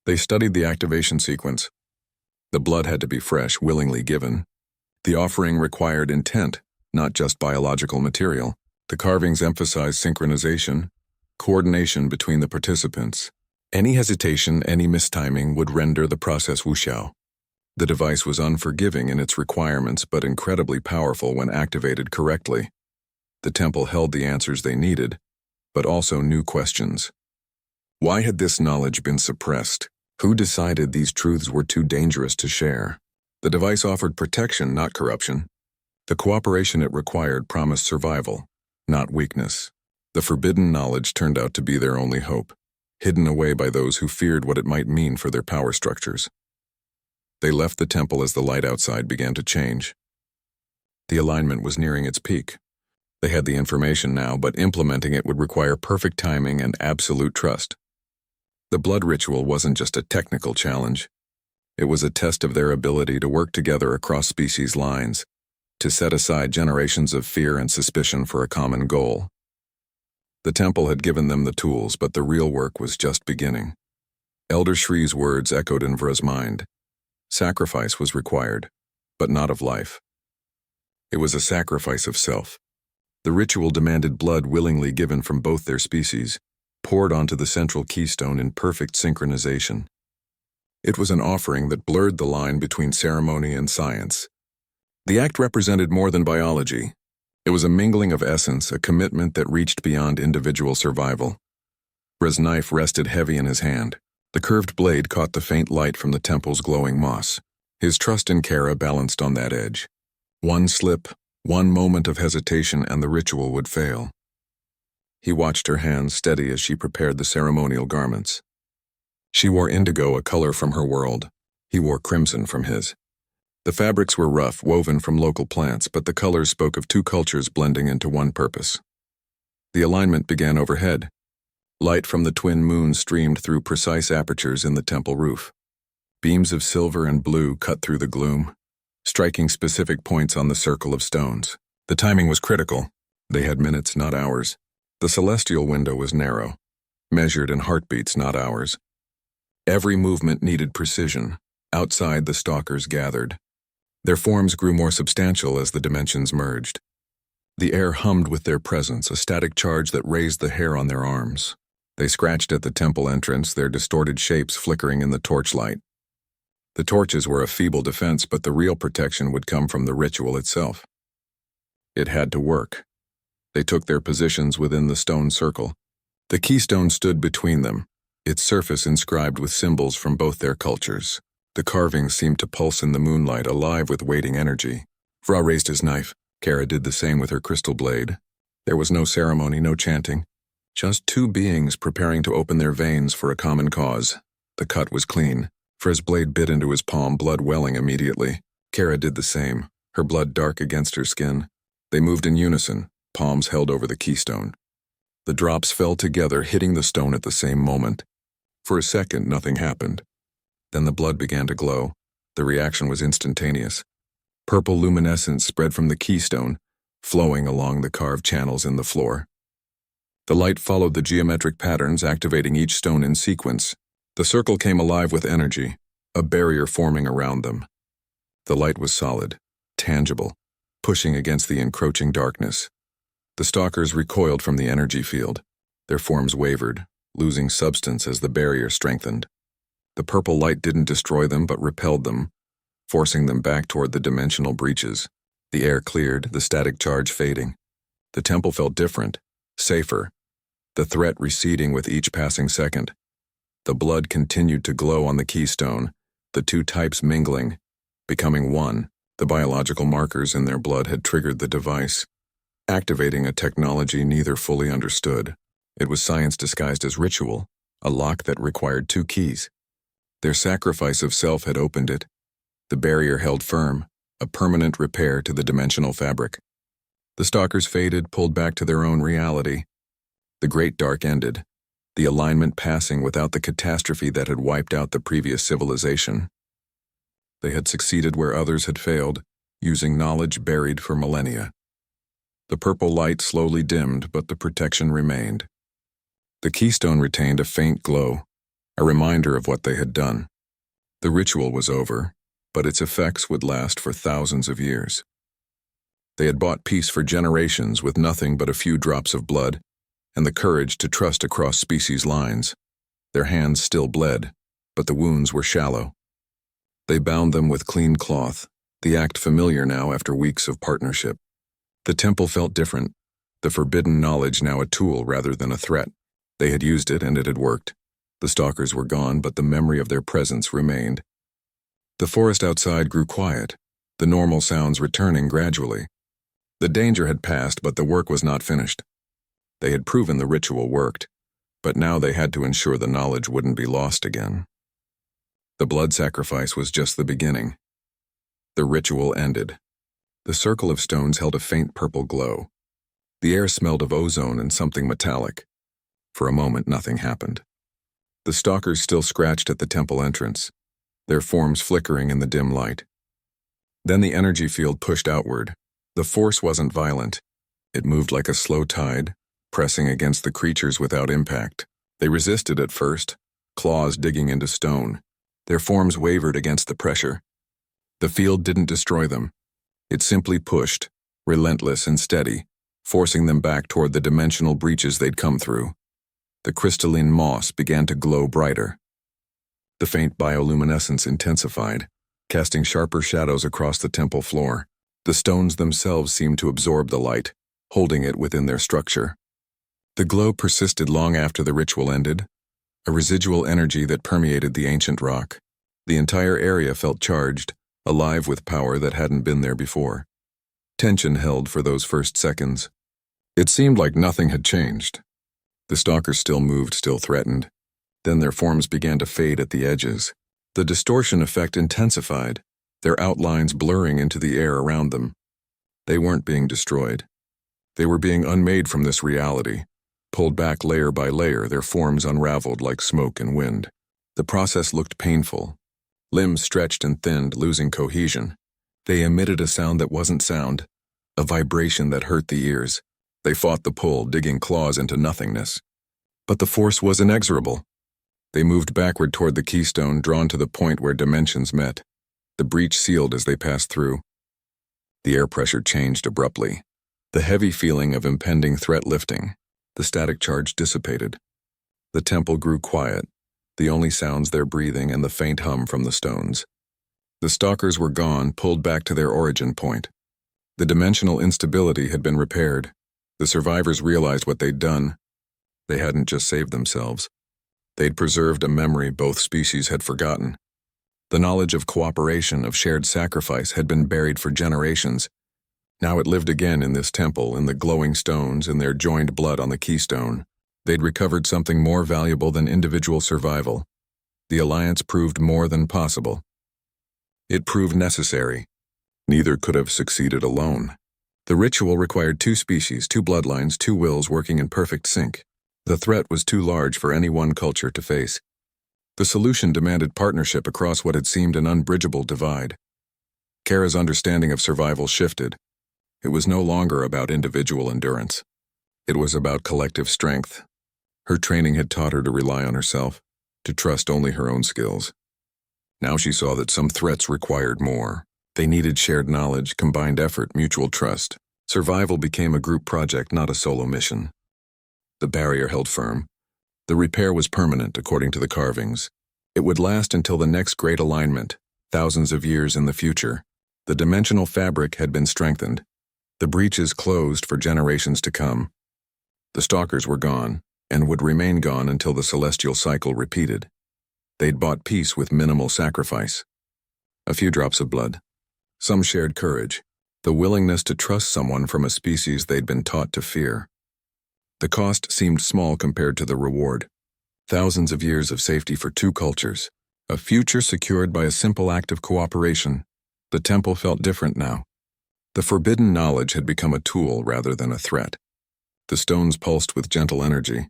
They studied the activation sequence. The blood had to be fresh, willingly given. The offering required intent, not just biological material. The carvings emphasized synchronization, coordination between the participants. Any hesitation, any mistiming would render the process wuxiao. The device was unforgiving in its requirements but incredibly powerful when activated correctly. The temple held the answers they needed, but also new questions. Why had this knowledge been suppressed? Who decided these truths were too dangerous to share? The device offered protection, not corruption. The cooperation it required promised survival, not weakness. The forbidden knowledge turned out to be their only hope, hidden away by those who feared what it might mean for their power structures. They left the temple as the light outside began to change. The alignment was nearing its peak. They had the information now, but implementing it would require perfect timing and absolute trust. The blood ritual wasn't just a technical challenge. It was a test of their ability to work together across species lines, to set aside generations of fear and suspicion for a common goal. The temple had given them the tools, but the real work was just beginning. Elder Shri's words echoed in Vra's mind. Sacrifice was required, but not of life. It was a sacrifice of self. The ritual demanded blood willingly given from both their species, poured onto the central keystone in perfect synchronization. It was an offering that blurred the line between ceremony and science. The act represented more than biology. It was a mingling of essence, a commitment that reached beyond individual survival. Vra's knife rested heavy in his hand. The curved blade caught the faint light from the temple's glowing moss. His trust in Kara balanced on that edge. One slip, one moment of hesitation, and the ritual would fail. He watched her hands steady as she prepared the ceremonial garments. She wore indigo, a color from her world. He wore crimson from his. The fabrics were rough, woven from local plants, but the colors spoke of two cultures blending into one purpose. The alignment began overhead. Light from the twin moons streamed through precise apertures in the temple roof. Beams of silver and blue cut through the gloom, striking specific points on the circle of stones. The timing was critical. They had minutes, not hours. The celestial window was narrow, measured in heartbeats, not hours. Every movement needed precision. Outside, the stalkers gathered. Their forms grew more substantial as the dimensions merged. The air hummed with their presence, a static charge that raised the hair on their arms. They scratched at the temple entrance, their distorted shapes flickering in the torchlight. The torches were a feeble defense, but the real protection would come from the ritual itself. It had to work. They took their positions within the stone circle. The keystone stood between them, its surface inscribed with symbols from both their cultures. The carvings seemed to pulse in the moonlight, alive with waiting energy. Vra raised his knife. Kara did the same with her crystal blade. There was no ceremony, no chanting. Just two beings preparing to open their veins for a common cause. The cut was clean. Vra's blade bit into his palm, blood welling immediately. Kara did the same, her blood dark against her skin. They moved in unison, palms held over the keystone. The drops fell together, hitting the stone at the same moment. For a second, nothing happened. Then the blood began to glow. The reaction was instantaneous. Purple luminescence spread from the keystone, flowing along the carved channels in the floor. The light followed the geometric patterns, activating each stone in sequence. The circle came alive with energy, a barrier forming around them. The light was solid, tangible, pushing against the encroaching darkness. The stalkers recoiled from the energy field. Their forms wavered, losing substance as the barrier strengthened. The purple light didn't destroy them but repelled them, forcing them back toward the dimensional breaches. The air cleared, the static charge fading. The temple felt different, safer, the threat receding with each passing second. The blood continued to glow on the keystone, the two types mingling, becoming one. The biological markers in their blood had triggered the device, activating a technology neither fully understood. It was science disguised as ritual, a lock that required two keys. Their sacrifice of self had opened it. The barrier held firm, a permanent repair to the dimensional fabric. The stalkers faded, pulled back to their own reality. The great dark ended, the alignment passing without the catastrophe that had wiped out the previous civilization. They had succeeded where others had failed, using knowledge buried for millennia. The purple light slowly dimmed, but the protection remained. The keystone retained a faint glow, a reminder of what they had done. The ritual was over, but its effects would last for thousands of years. They had bought peace for generations with nothing but a few drops of blood and the courage to trust across species lines. Their hands still bled, but the wounds were shallow. They bound them with clean cloth, the act familiar now after weeks of partnership. The temple felt different, the forbidden knowledge now a tool rather than a threat. They had used it and it had worked. The stalkers were gone, but the memory of their presence remained. The forest outside grew quiet, the normal sounds returning gradually. The danger had passed, but the work was not finished. They had proven the ritual worked, but now they had to ensure the knowledge wouldn't be lost again. The blood sacrifice was just the beginning. The ritual ended. The circle of stones held a faint purple glow. The air smelled of ozone and something metallic. For a moment, nothing happened. The stalkers still scratched at the temple entrance, their forms flickering in the dim light. Then the energy field pushed outward. The force wasn't violent. It moved like a slow tide, pressing against the creatures without impact. They resisted at first, claws digging into stone. Their forms wavered against the pressure. The field didn't destroy them. It simply pushed, relentless and steady, forcing them back toward the dimensional breaches they'd come through. The crystalline moss began to glow brighter. The faint bioluminescence intensified, casting sharper shadows across the temple floor. The stones themselves seemed to absorb the light, holding it within their structure. The glow persisted long after the ritual ended, a residual energy that permeated the ancient rock. The entire area felt charged, alive with power that hadn't been there before. Tension held for those first seconds. It seemed like nothing had changed. The stalkers still moved, still threatened. Then their forms began to fade at the edges. The distortion effect intensified, their outlines blurring into the air around them. They weren't being destroyed. They were being unmade from this reality, pulled back layer by layer, their forms unraveled like smoke and wind. The process looked painful. Limbs stretched and thinned, losing cohesion. They emitted a sound that wasn't sound, a vibration that hurt the ears. They fought the pull, digging claws into nothingness. But the force was inexorable. They moved backward toward the keystone, drawn to the point where dimensions met. The breach sealed as they passed through. The air pressure changed abruptly. The heavy feeling of impending threat lifting. The static charge dissipated. The temple grew quiet, the only sounds their breathing and the faint hum from the stones. The stalkers were gone, pulled back to their origin point. The dimensional instability had been repaired. The survivors realized what they'd done. They hadn't just saved themselves. They'd preserved a memory both species had forgotten. The knowledge of cooperation, of shared sacrifice, had been buried for generations. Now it lived again in this temple, in the glowing stones, in their joined blood on the keystone. They'd recovered something more valuable than individual survival. The alliance proved more than possible. It proved necessary. Neither could have succeeded alone. The ritual required two species, two bloodlines, two wills working in perfect sync. The threat was too large for any one culture to face. The solution demanded partnership across what had seemed an unbridgeable divide. Kara's understanding of survival shifted. It was no longer about individual endurance. It was about collective strength. Her training had taught her to rely on herself, to trust only her own skills. Now she saw that some threats required more. They needed shared knowledge, combined effort, mutual trust. Survival became a group project, not a solo mission. The barrier held firm. The repair was permanent, according to the carvings. It would last until the next great alignment, thousands of years in the future. The dimensional fabric had been strengthened. The breaches closed for generations to come. The stalkers were gone, and would remain gone until the celestial cycle repeated. They'd bought peace with minimal sacrifice. A few drops of blood. Some shared courage, the willingness to trust someone from a species they'd been taught to fear. The cost seemed small compared to the reward. Thousands of years of safety for two cultures, a future secured by a simple act of cooperation. The temple felt different now. The forbidden knowledge had become a tool rather than a threat. The stones pulsed with gentle energy,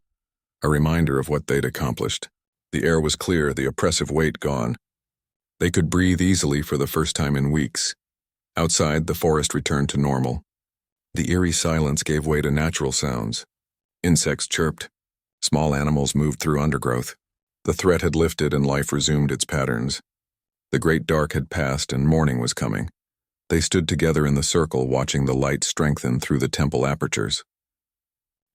a reminder of what they'd accomplished. The air was clear, the oppressive weight gone. They could breathe easily for the first time in weeks. Outside, the forest returned to normal. The eerie silence gave way to natural sounds. Insects chirped. Small animals moved through undergrowth. The threat had lifted and life resumed its patterns. The great dark had passed and morning was coming. They stood together in the circle, watching the light strengthen through the temple apertures.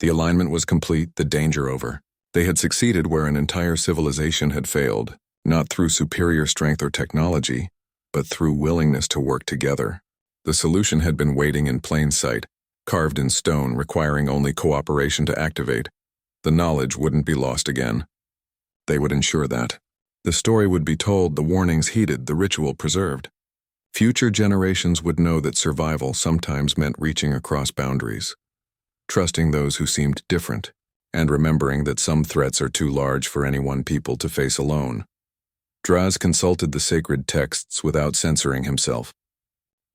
The alignment was complete, the danger over. They had succeeded where an entire civilization had failed, not through superior strength or technology, but through willingness to work together. The solution had been waiting in plain sight, carved in stone, requiring only cooperation to activate. The knowledge wouldn't be lost again. They would ensure that. The story would be told, the warnings heeded, the ritual preserved. Future generations would know that survival sometimes meant reaching across boundaries, trusting those who seemed different, and remembering that some threats are too large for any one people to face alone. Draz consulted the sacred texts without censoring himself.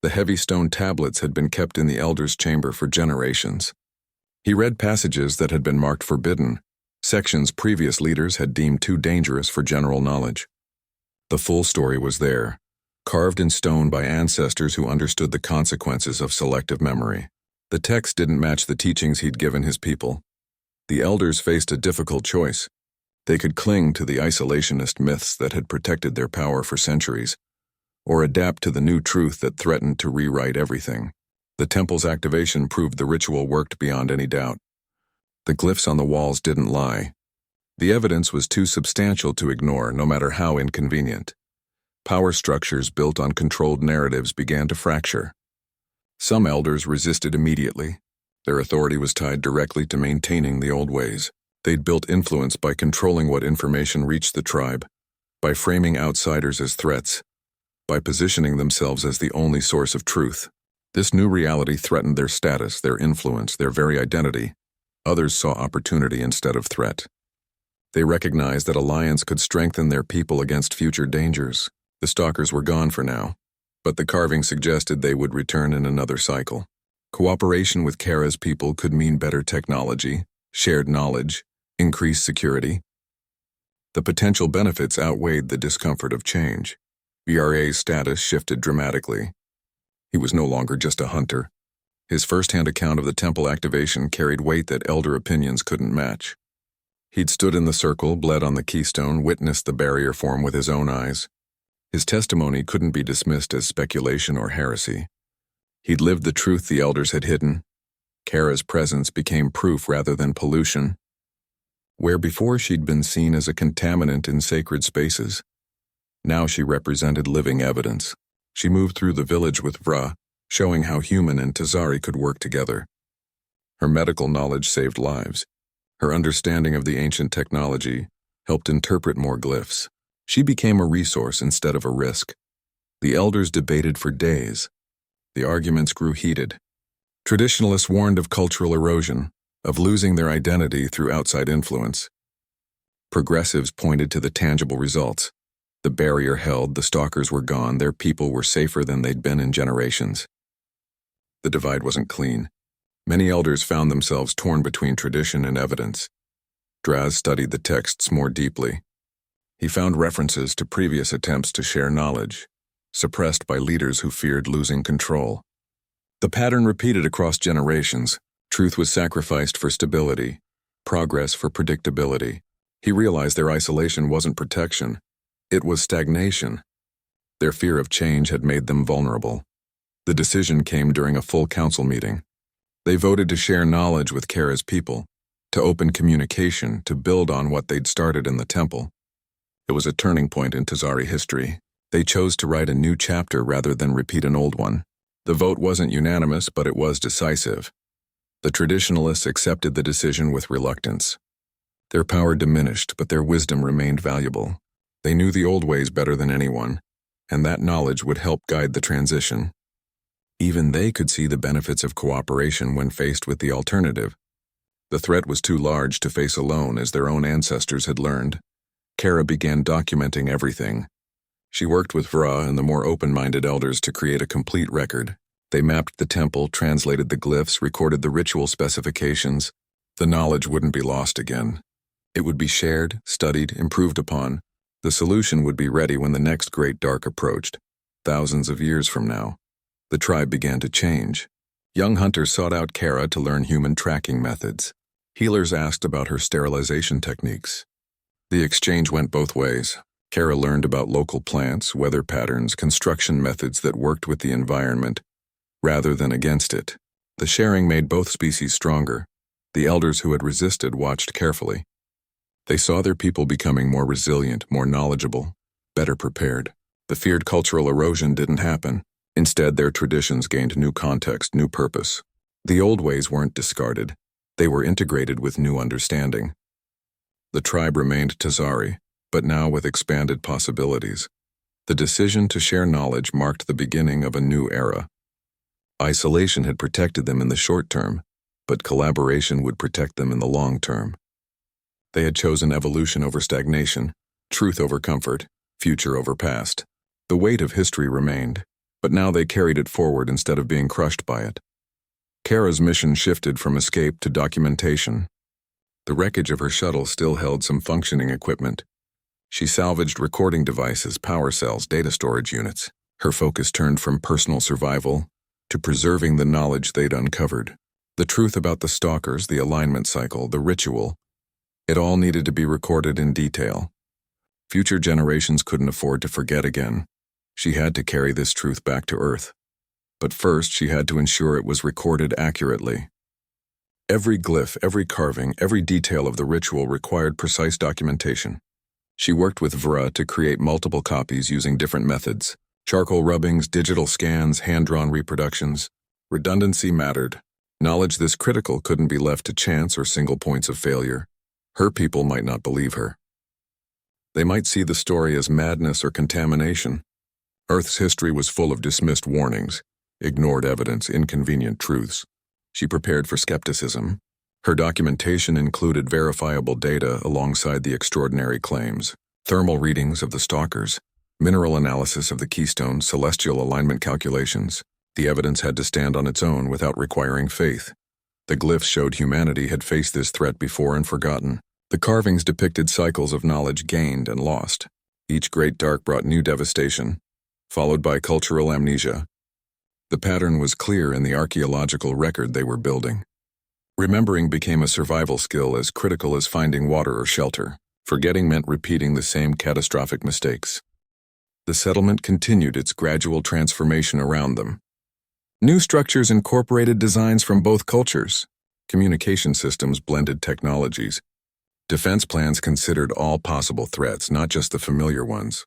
The heavy stone tablets had been kept in the Elder's chamber for generations. He read passages that had been marked forbidden, sections previous leaders had deemed too dangerous for general knowledge. The full story was there, carved in stone by ancestors who understood the consequences of selective memory. The text didn't match the teachings he'd given his people. The elders faced a difficult choice. They could cling to the isolationist myths that had protected their power for centuries, or adapt to the new truth that threatened to rewrite everything. The temple's activation proved the ritual worked beyond any doubt. The glyphs on the walls didn't lie. The evidence was too substantial to ignore, no matter how inconvenient. Power structures built on controlled narratives began to fracture. Some elders resisted immediately. Their authority was tied directly to maintaining the old ways. They'd built influence by controlling what information reached the tribe, by framing outsiders as threats, by positioning themselves as the only source of truth. This new reality threatened their status, their influence, their very identity. Others saw opportunity instead of threat. They recognized that alliance could strengthen their people against future dangers. The stalkers were gone for now, but the carving suggested they would return in another cycle. Cooperation with Kara's people could mean better technology, shared knowledge, increased security. The potential benefits outweighed the discomfort of change. VRA's status shifted dramatically. He was no longer just a hunter. His first-hand account of the temple activation carried weight that elder opinions couldn't match. He'd stood in the circle, bled on the keystone, witnessed the barrier form with his own eyes. His testimony couldn't be dismissed as speculation or heresy. He'd lived the truth the elders had hidden. Kara's presence became proof rather than pollution. Where before she'd been seen as a contaminant in sacred spaces, now she represented living evidence. She moved through the village with Vra, showing how human and Tazari could work together. Her medical knowledge saved lives. Her understanding of the ancient technology helped interpret more glyphs. She became a resource instead of a risk. The elders debated for days. The arguments grew heated. Traditionalists warned of cultural erosion, of losing their identity through outside influence. Progressives pointed to the tangible results. The barrier held, the stalkers were gone, their people were safer than they'd been in generations. The divide wasn't clean. Many elders found themselves torn between tradition and evidence. Draz studied the texts more deeply. He found references to previous attempts to share knowledge, suppressed by leaders who feared losing control. The pattern repeated across generations. Truth was sacrificed for stability, progress for predictability. He realized their isolation wasn't protection. It was stagnation. Their fear of change had made them vulnerable. The decision came during a full council meeting. They voted to share knowledge with Kara's people, to open communication, to build on what they'd started in the temple. It was a turning point in Tazari history. They chose to write a new chapter rather than repeat an old one. The vote wasn't unanimous, but it was decisive. The traditionalists accepted the decision with reluctance. Their power diminished, but their wisdom remained valuable. They knew the old ways better than anyone, and that knowledge would help guide the transition. Even they could see the benefits of cooperation when faced with the alternative. The threat was too large to face alone, as their own ancestors had learned. Kara began documenting everything. She worked with Vra and the more open-minded elders to create a complete record. They mapped the temple, translated the glyphs, recorded the ritual specifications. The knowledge wouldn't be lost again. It would be shared, studied, improved upon. The solution would be ready when the next great dark approached, thousands of years from now. The tribe began to change. Young hunters sought out Kara to learn human tracking methods. Healers asked about her sterilization techniques. The exchange went both ways. Kara learned about local plants, weather patterns, construction methods that worked with the environment, rather than against it. The sharing made both species stronger. The elders who had resisted watched carefully. They saw their people becoming more resilient, more knowledgeable, better prepared. The feared cultural erosion didn't happen. Instead, their traditions gained new context, new purpose. The old ways weren't discarded. They were integrated with new understanding. The tribe remained Tazari, but now with expanded possibilities. The decision to share knowledge marked the beginning of a new era. Isolation had protected them in the short term, but collaboration would protect them in the long term. They had chosen evolution over stagnation, truth over comfort, future over past. The weight of history remained, but now they carried it forward instead of being crushed by it. Kara's mission shifted from escape to documentation. The wreckage of her shuttle still held some functioning equipment. She salvaged recording devices, power cells, data storage units. Her focus turned from personal survival to preserving the knowledge they'd uncovered. The truth about the stalkers, the alignment cycle, the ritual, it all needed to be recorded in detail. Future generations couldn't afford to forget again. She had to carry this truth back to Earth. But first, she had to ensure it was recorded accurately. Every glyph, every carving, every detail of the ritual required precise documentation. She worked with Vra to create multiple copies using different methods. Charcoal rubbings, digital scans, hand-drawn reproductions. Redundancy mattered. Knowledge this critical couldn't be left to chance or single points of failure. Her people might not believe her. They might see the story as madness or contamination. Earth's history was full of dismissed warnings, ignored evidence, inconvenient truths. She prepared for skepticism. Her documentation included verifiable data alongside the extraordinary claims, thermal readings of the stalkers, mineral analysis of the keystone, celestial alignment calculations. The evidence had to stand on its own without requiring faith. The glyphs showed humanity had faced this threat before and forgotten. The carvings depicted cycles of knowledge gained and lost. Each great dark brought new devastation, followed by cultural amnesia. The pattern was clear in the archaeological record they were building. Remembering became a survival skill as critical as finding water or shelter. Forgetting meant repeating the same catastrophic mistakes. The settlement continued its gradual transformation around them. New structures incorporated designs from both cultures. Communication systems blended technologies. Defense plans considered all possible threats, not just the familiar ones.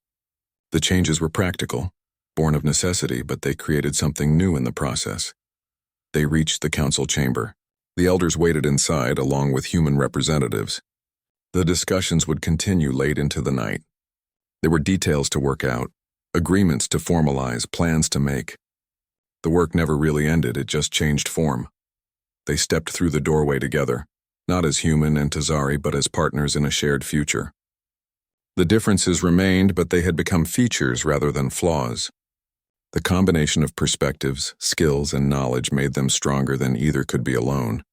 The changes were practical, born of necessity, but they created something new in the process. They reached the council chamber. The elders waited inside, along with human representatives. The discussions would continue late into the night. There were details to work out, agreements to formalize, plans to make. The work never really ended, it just changed form. They stepped through the doorway together, not as human and Tazari, but as partners in a shared future. The differences remained, but they had become features rather than flaws. The combination of perspectives, skills, and knowledge made them stronger than either could be alone.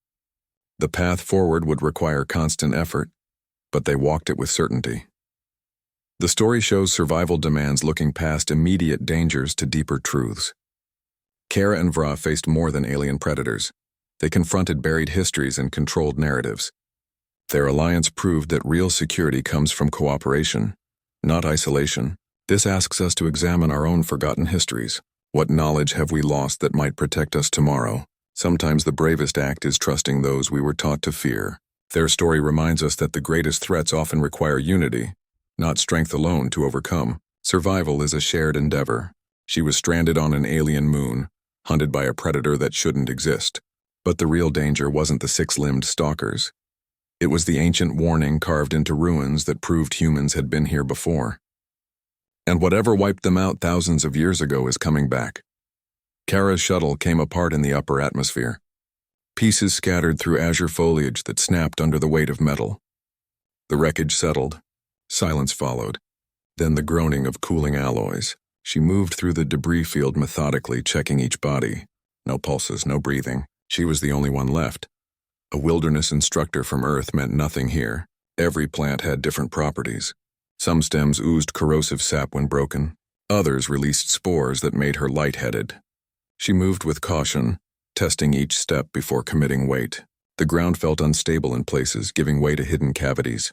The path forward would require constant effort, but they walked it with certainty. The story shows survival demands looking past immediate dangers to deeper truths. Kara and Vra faced more than alien predators. They confronted buried histories and controlled narratives. Their alliance proved that real security comes from cooperation, not isolation. This asks us to examine our own forgotten histories. What knowledge have we lost that might protect us tomorrow? Sometimes the bravest act is trusting those we were taught to fear. Their story reminds us that the greatest threats often require unity, not strength alone to overcome. Survival is a shared endeavor. She was stranded on an alien moon, hunted by a predator that shouldn't exist. But the real danger wasn't the six-limbed stalkers. It was the ancient warning carved into ruins that proved humans had been here before. And whatever wiped them out thousands of years ago is coming back. Kara's shuttle came apart in the upper atmosphere. Pieces scattered through azure foliage that snapped under the weight of metal. The wreckage settled. Silence followed. Then the groaning of cooling alloys. She moved through the debris field methodically, checking each body. No pulses, no breathing. She was the only one left. A wilderness instructor from Earth meant nothing here. Every plant had different properties. Some stems oozed corrosive sap when broken. Others released spores that made her lightheaded. She moved with caution, testing each step before committing weight. The ground felt unstable in places, giving way to hidden cavities.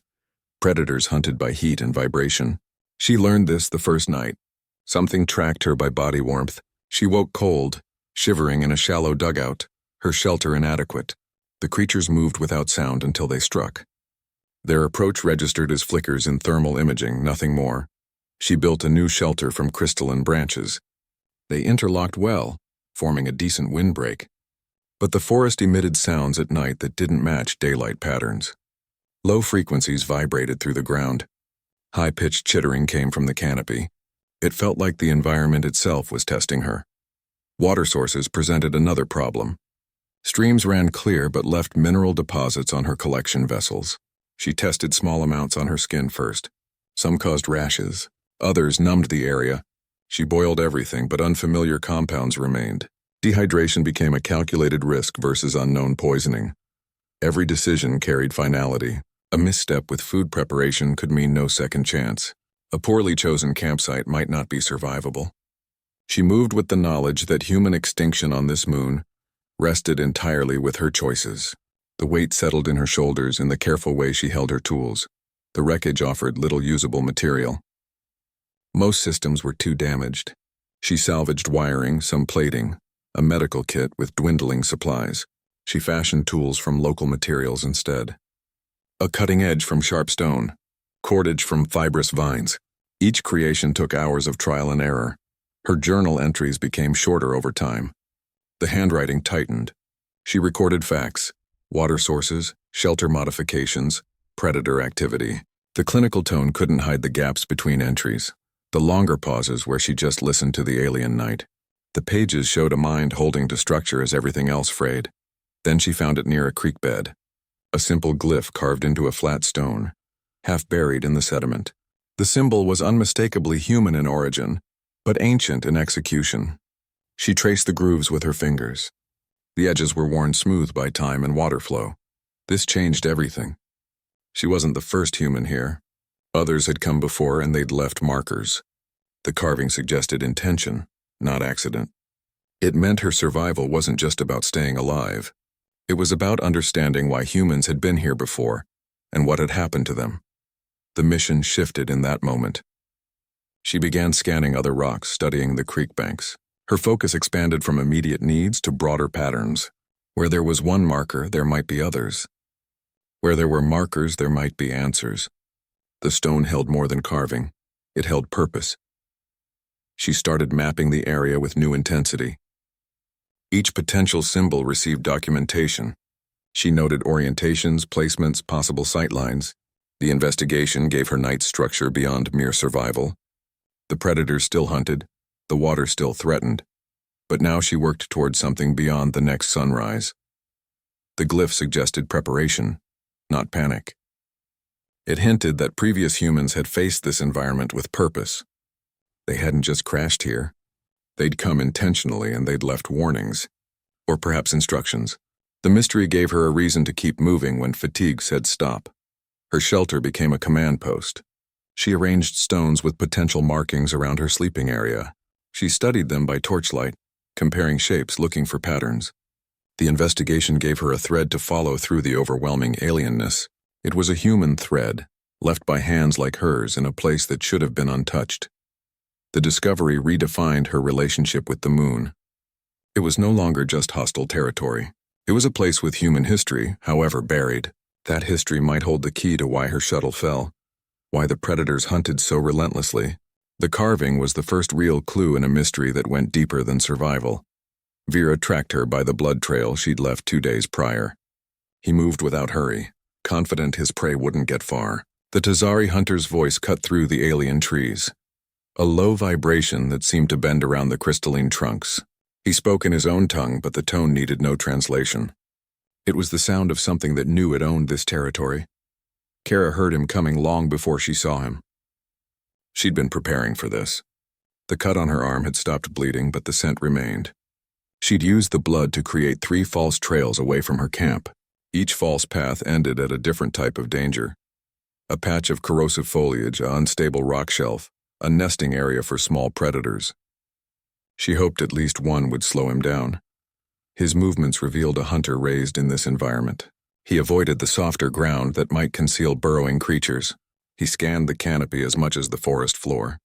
Predators hunted by heat and vibration. She learned this the first night. Something tracked her by body warmth. She woke cold, shivering in a shallow dugout, her shelter inadequate. The creatures moved without sound until they struck. Their approach registered as flickers in thermal imaging, nothing more. She built a new shelter from crystalline branches. They interlocked well, forming a decent windbreak. But the forest emitted sounds at night that didn't match daylight patterns. Low frequencies vibrated through the ground. High-pitched chittering came from the canopy. It felt like the environment itself was testing her. Water sources presented another problem. Streams ran clear but left mineral deposits on her collection vessels. She tested small amounts on her skin first. Some caused rashes. Others numbed the area. She boiled everything, but unfamiliar compounds remained. Dehydration became a calculated risk versus unknown poisoning. Every decision carried finality. A misstep with food preparation could mean no second chance. A poorly chosen campsite might not be survivable. She moved with the knowledge that human extinction on this moon rested entirely with her choices. The weight settled in her shoulders in the careful way she held her tools. The wreckage offered little usable material. Most systems were too damaged. She salvaged wiring, some plating, a medical kit with dwindling supplies. She fashioned tools from local materials instead. A cutting edge from sharp stone, cordage from fibrous vines. Each creation took hours of trial and error. Her journal entries became shorter over time. The handwriting tightened. She recorded facts, water sources, shelter modifications, predator activity. The clinical tone couldn't hide the gaps between entries, the longer pauses where she just listened to the alien night. The pages showed a mind holding to structure as everything else frayed. Then she found it near a creek bed. A simple glyph carved into a flat stone, half buried in the sediment. The symbol was unmistakably human in origin, but ancient in execution. She traced the grooves with her fingers. The edges were worn smooth by time and water flow. This changed everything. She wasn't the first human here. Others had come before and they'd left markers. The carving suggested intention, not accident. It meant her survival wasn't just about staying alive. It was about understanding why humans had been here before and what had happened to them. The mission shifted in that moment. She began scanning other rocks, studying the creek banks. Her focus expanded from immediate needs to broader patterns. Where there was one marker, there might be others. Where there were markers, there might be answers. The stone held more than carving. It held purpose. She started mapping the area with new intensity. Each potential symbol received documentation. She noted orientations, placements, possible sightlines. The investigation gave her night structure beyond mere survival. The predators still hunted. The water still threatened, but now she worked toward something beyond the next sunrise. The glyph suggested preparation, not panic. It hinted that previous humans had faced this environment with purpose. They hadn't just crashed here. They'd come intentionally and they'd left warnings, or perhaps instructions. The mystery gave her a reason to keep moving when fatigue said stop. Her shelter became a command post. She arranged stones with potential markings around her sleeping area. She studied them by torchlight, comparing shapes, looking for patterns. The investigation gave her a thread to follow through the overwhelming alienness. It was a human thread, left by hands like hers in a place that should have been untouched. The discovery redefined her relationship with the moon. It was no longer just hostile territory. It was a place with human history, however buried. That history might hold the key to why her shuttle fell, why the predators hunted so relentlessly. The carving was the first real clue in a mystery that went deeper than survival. Vera tracked her by the blood trail she'd left 2 days prior. He moved without hurry, confident his prey wouldn't get far. The Tazari hunter's voice cut through the alien trees. A low vibration that seemed to bend around the crystalline trunks. He spoke in his own tongue, but the tone needed no translation. It was the sound of something that knew it owned this territory. Kara heard him coming long before she saw him. She'd been preparing for this. The cut on her arm had stopped bleeding, but the scent remained. She'd used the blood to create 3 false trails away from her camp. Each false path ended at a different type of danger. A patch of corrosive foliage, an unstable rock shelf, a nesting area for small predators. She hoped at least one would slow him down. His movements revealed a hunter raised in this environment. He avoided the softer ground that might conceal burrowing creatures. He scanned the canopy as much as the forest floor.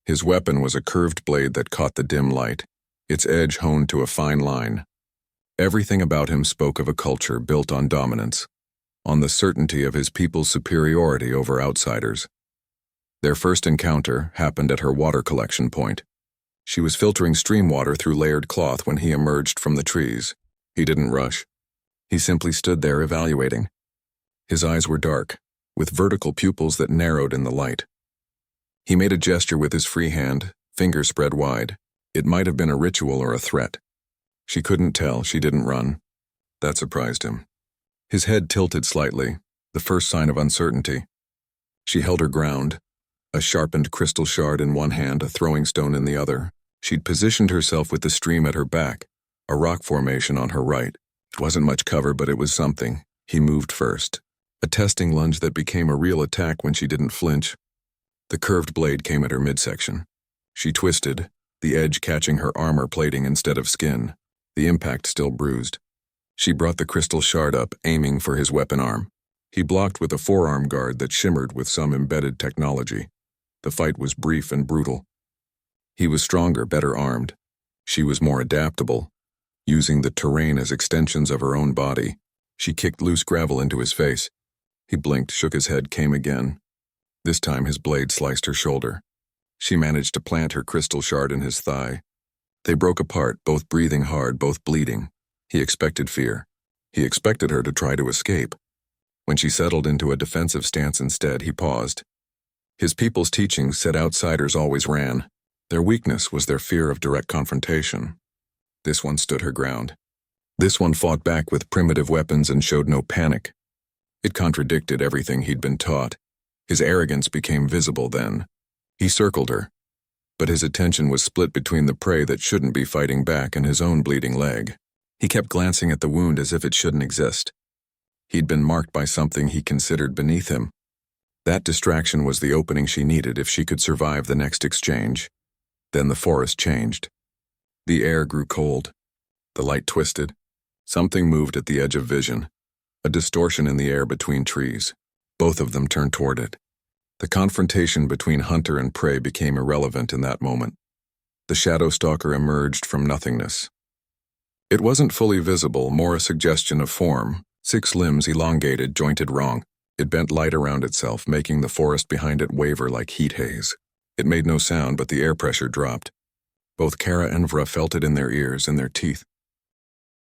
His weapon was a curved blade that caught the dim light, its edge honed to a fine line. Everything about him spoke of a culture built on dominance, on the certainty of his people's superiority over outsiders. Their first encounter happened at her water collection point. She was filtering stream water through layered cloth when he emerged from the trees. He didn't rush. He simply stood there evaluating. His eyes were dark, with vertical pupils that narrowed in the light. He made a gesture with his free hand, fingers spread wide. It might have been a ritual or a threat. She couldn't tell. She didn't run. That surprised him. His head tilted slightly, the first sign of uncertainty. She held her ground, a sharpened crystal shard in one hand, a throwing stone in the other. She'd positioned herself with the stream at her back, a rock formation on her right. It wasn't much cover, but it was something. He moved first. A testing lunge that became a real attack when she didn't flinch. The curved blade came at her midsection. She twisted, the edge catching her armor plating instead of skin, the impact still bruised. She brought the crystal shard up, aiming for his weapon arm. He blocked with a forearm guard that shimmered with some embedded technology. The fight was brief and brutal. He was stronger, better armed. She was more adaptable, using the terrain as extensions of her own body. She kicked loose gravel into his face. He blinked, shook his head, came again. This time his blade sliced her shoulder. She managed to plant her crystal shard in his thigh. They broke apart, both breathing hard, both bleeding. He expected fear. He expected her to try to escape. When she settled into a defensive stance instead, he paused. His people's teachings said outsiders always ran. Their weakness was their fear of direct confrontation. This one stood her ground. This one fought back with primitive weapons and showed no panic. It contradicted everything he'd been taught. His arrogance became visible then. He circled her, but his attention was split between the prey that shouldn't be fighting back and his own bleeding leg. He kept glancing at the wound as if it shouldn't exist. He'd been marked by something he considered beneath him. That distraction was the opening she needed if she could survive the next exchange. Then the forest changed. The air grew cold. The light twisted. Something moved at the edge of vision. A distortion in the air between trees. Both of them turned toward it. The confrontation between hunter and prey became irrelevant in that moment. The shadow stalker emerged from nothingness. It wasn't fully visible, more a suggestion of form. 6 limbs elongated, jointed wrong. It bent light around itself, making the forest behind it waver like heat haze. It made no sound, but the air pressure dropped. Both Kara and Vra felt it in their ears, in their teeth.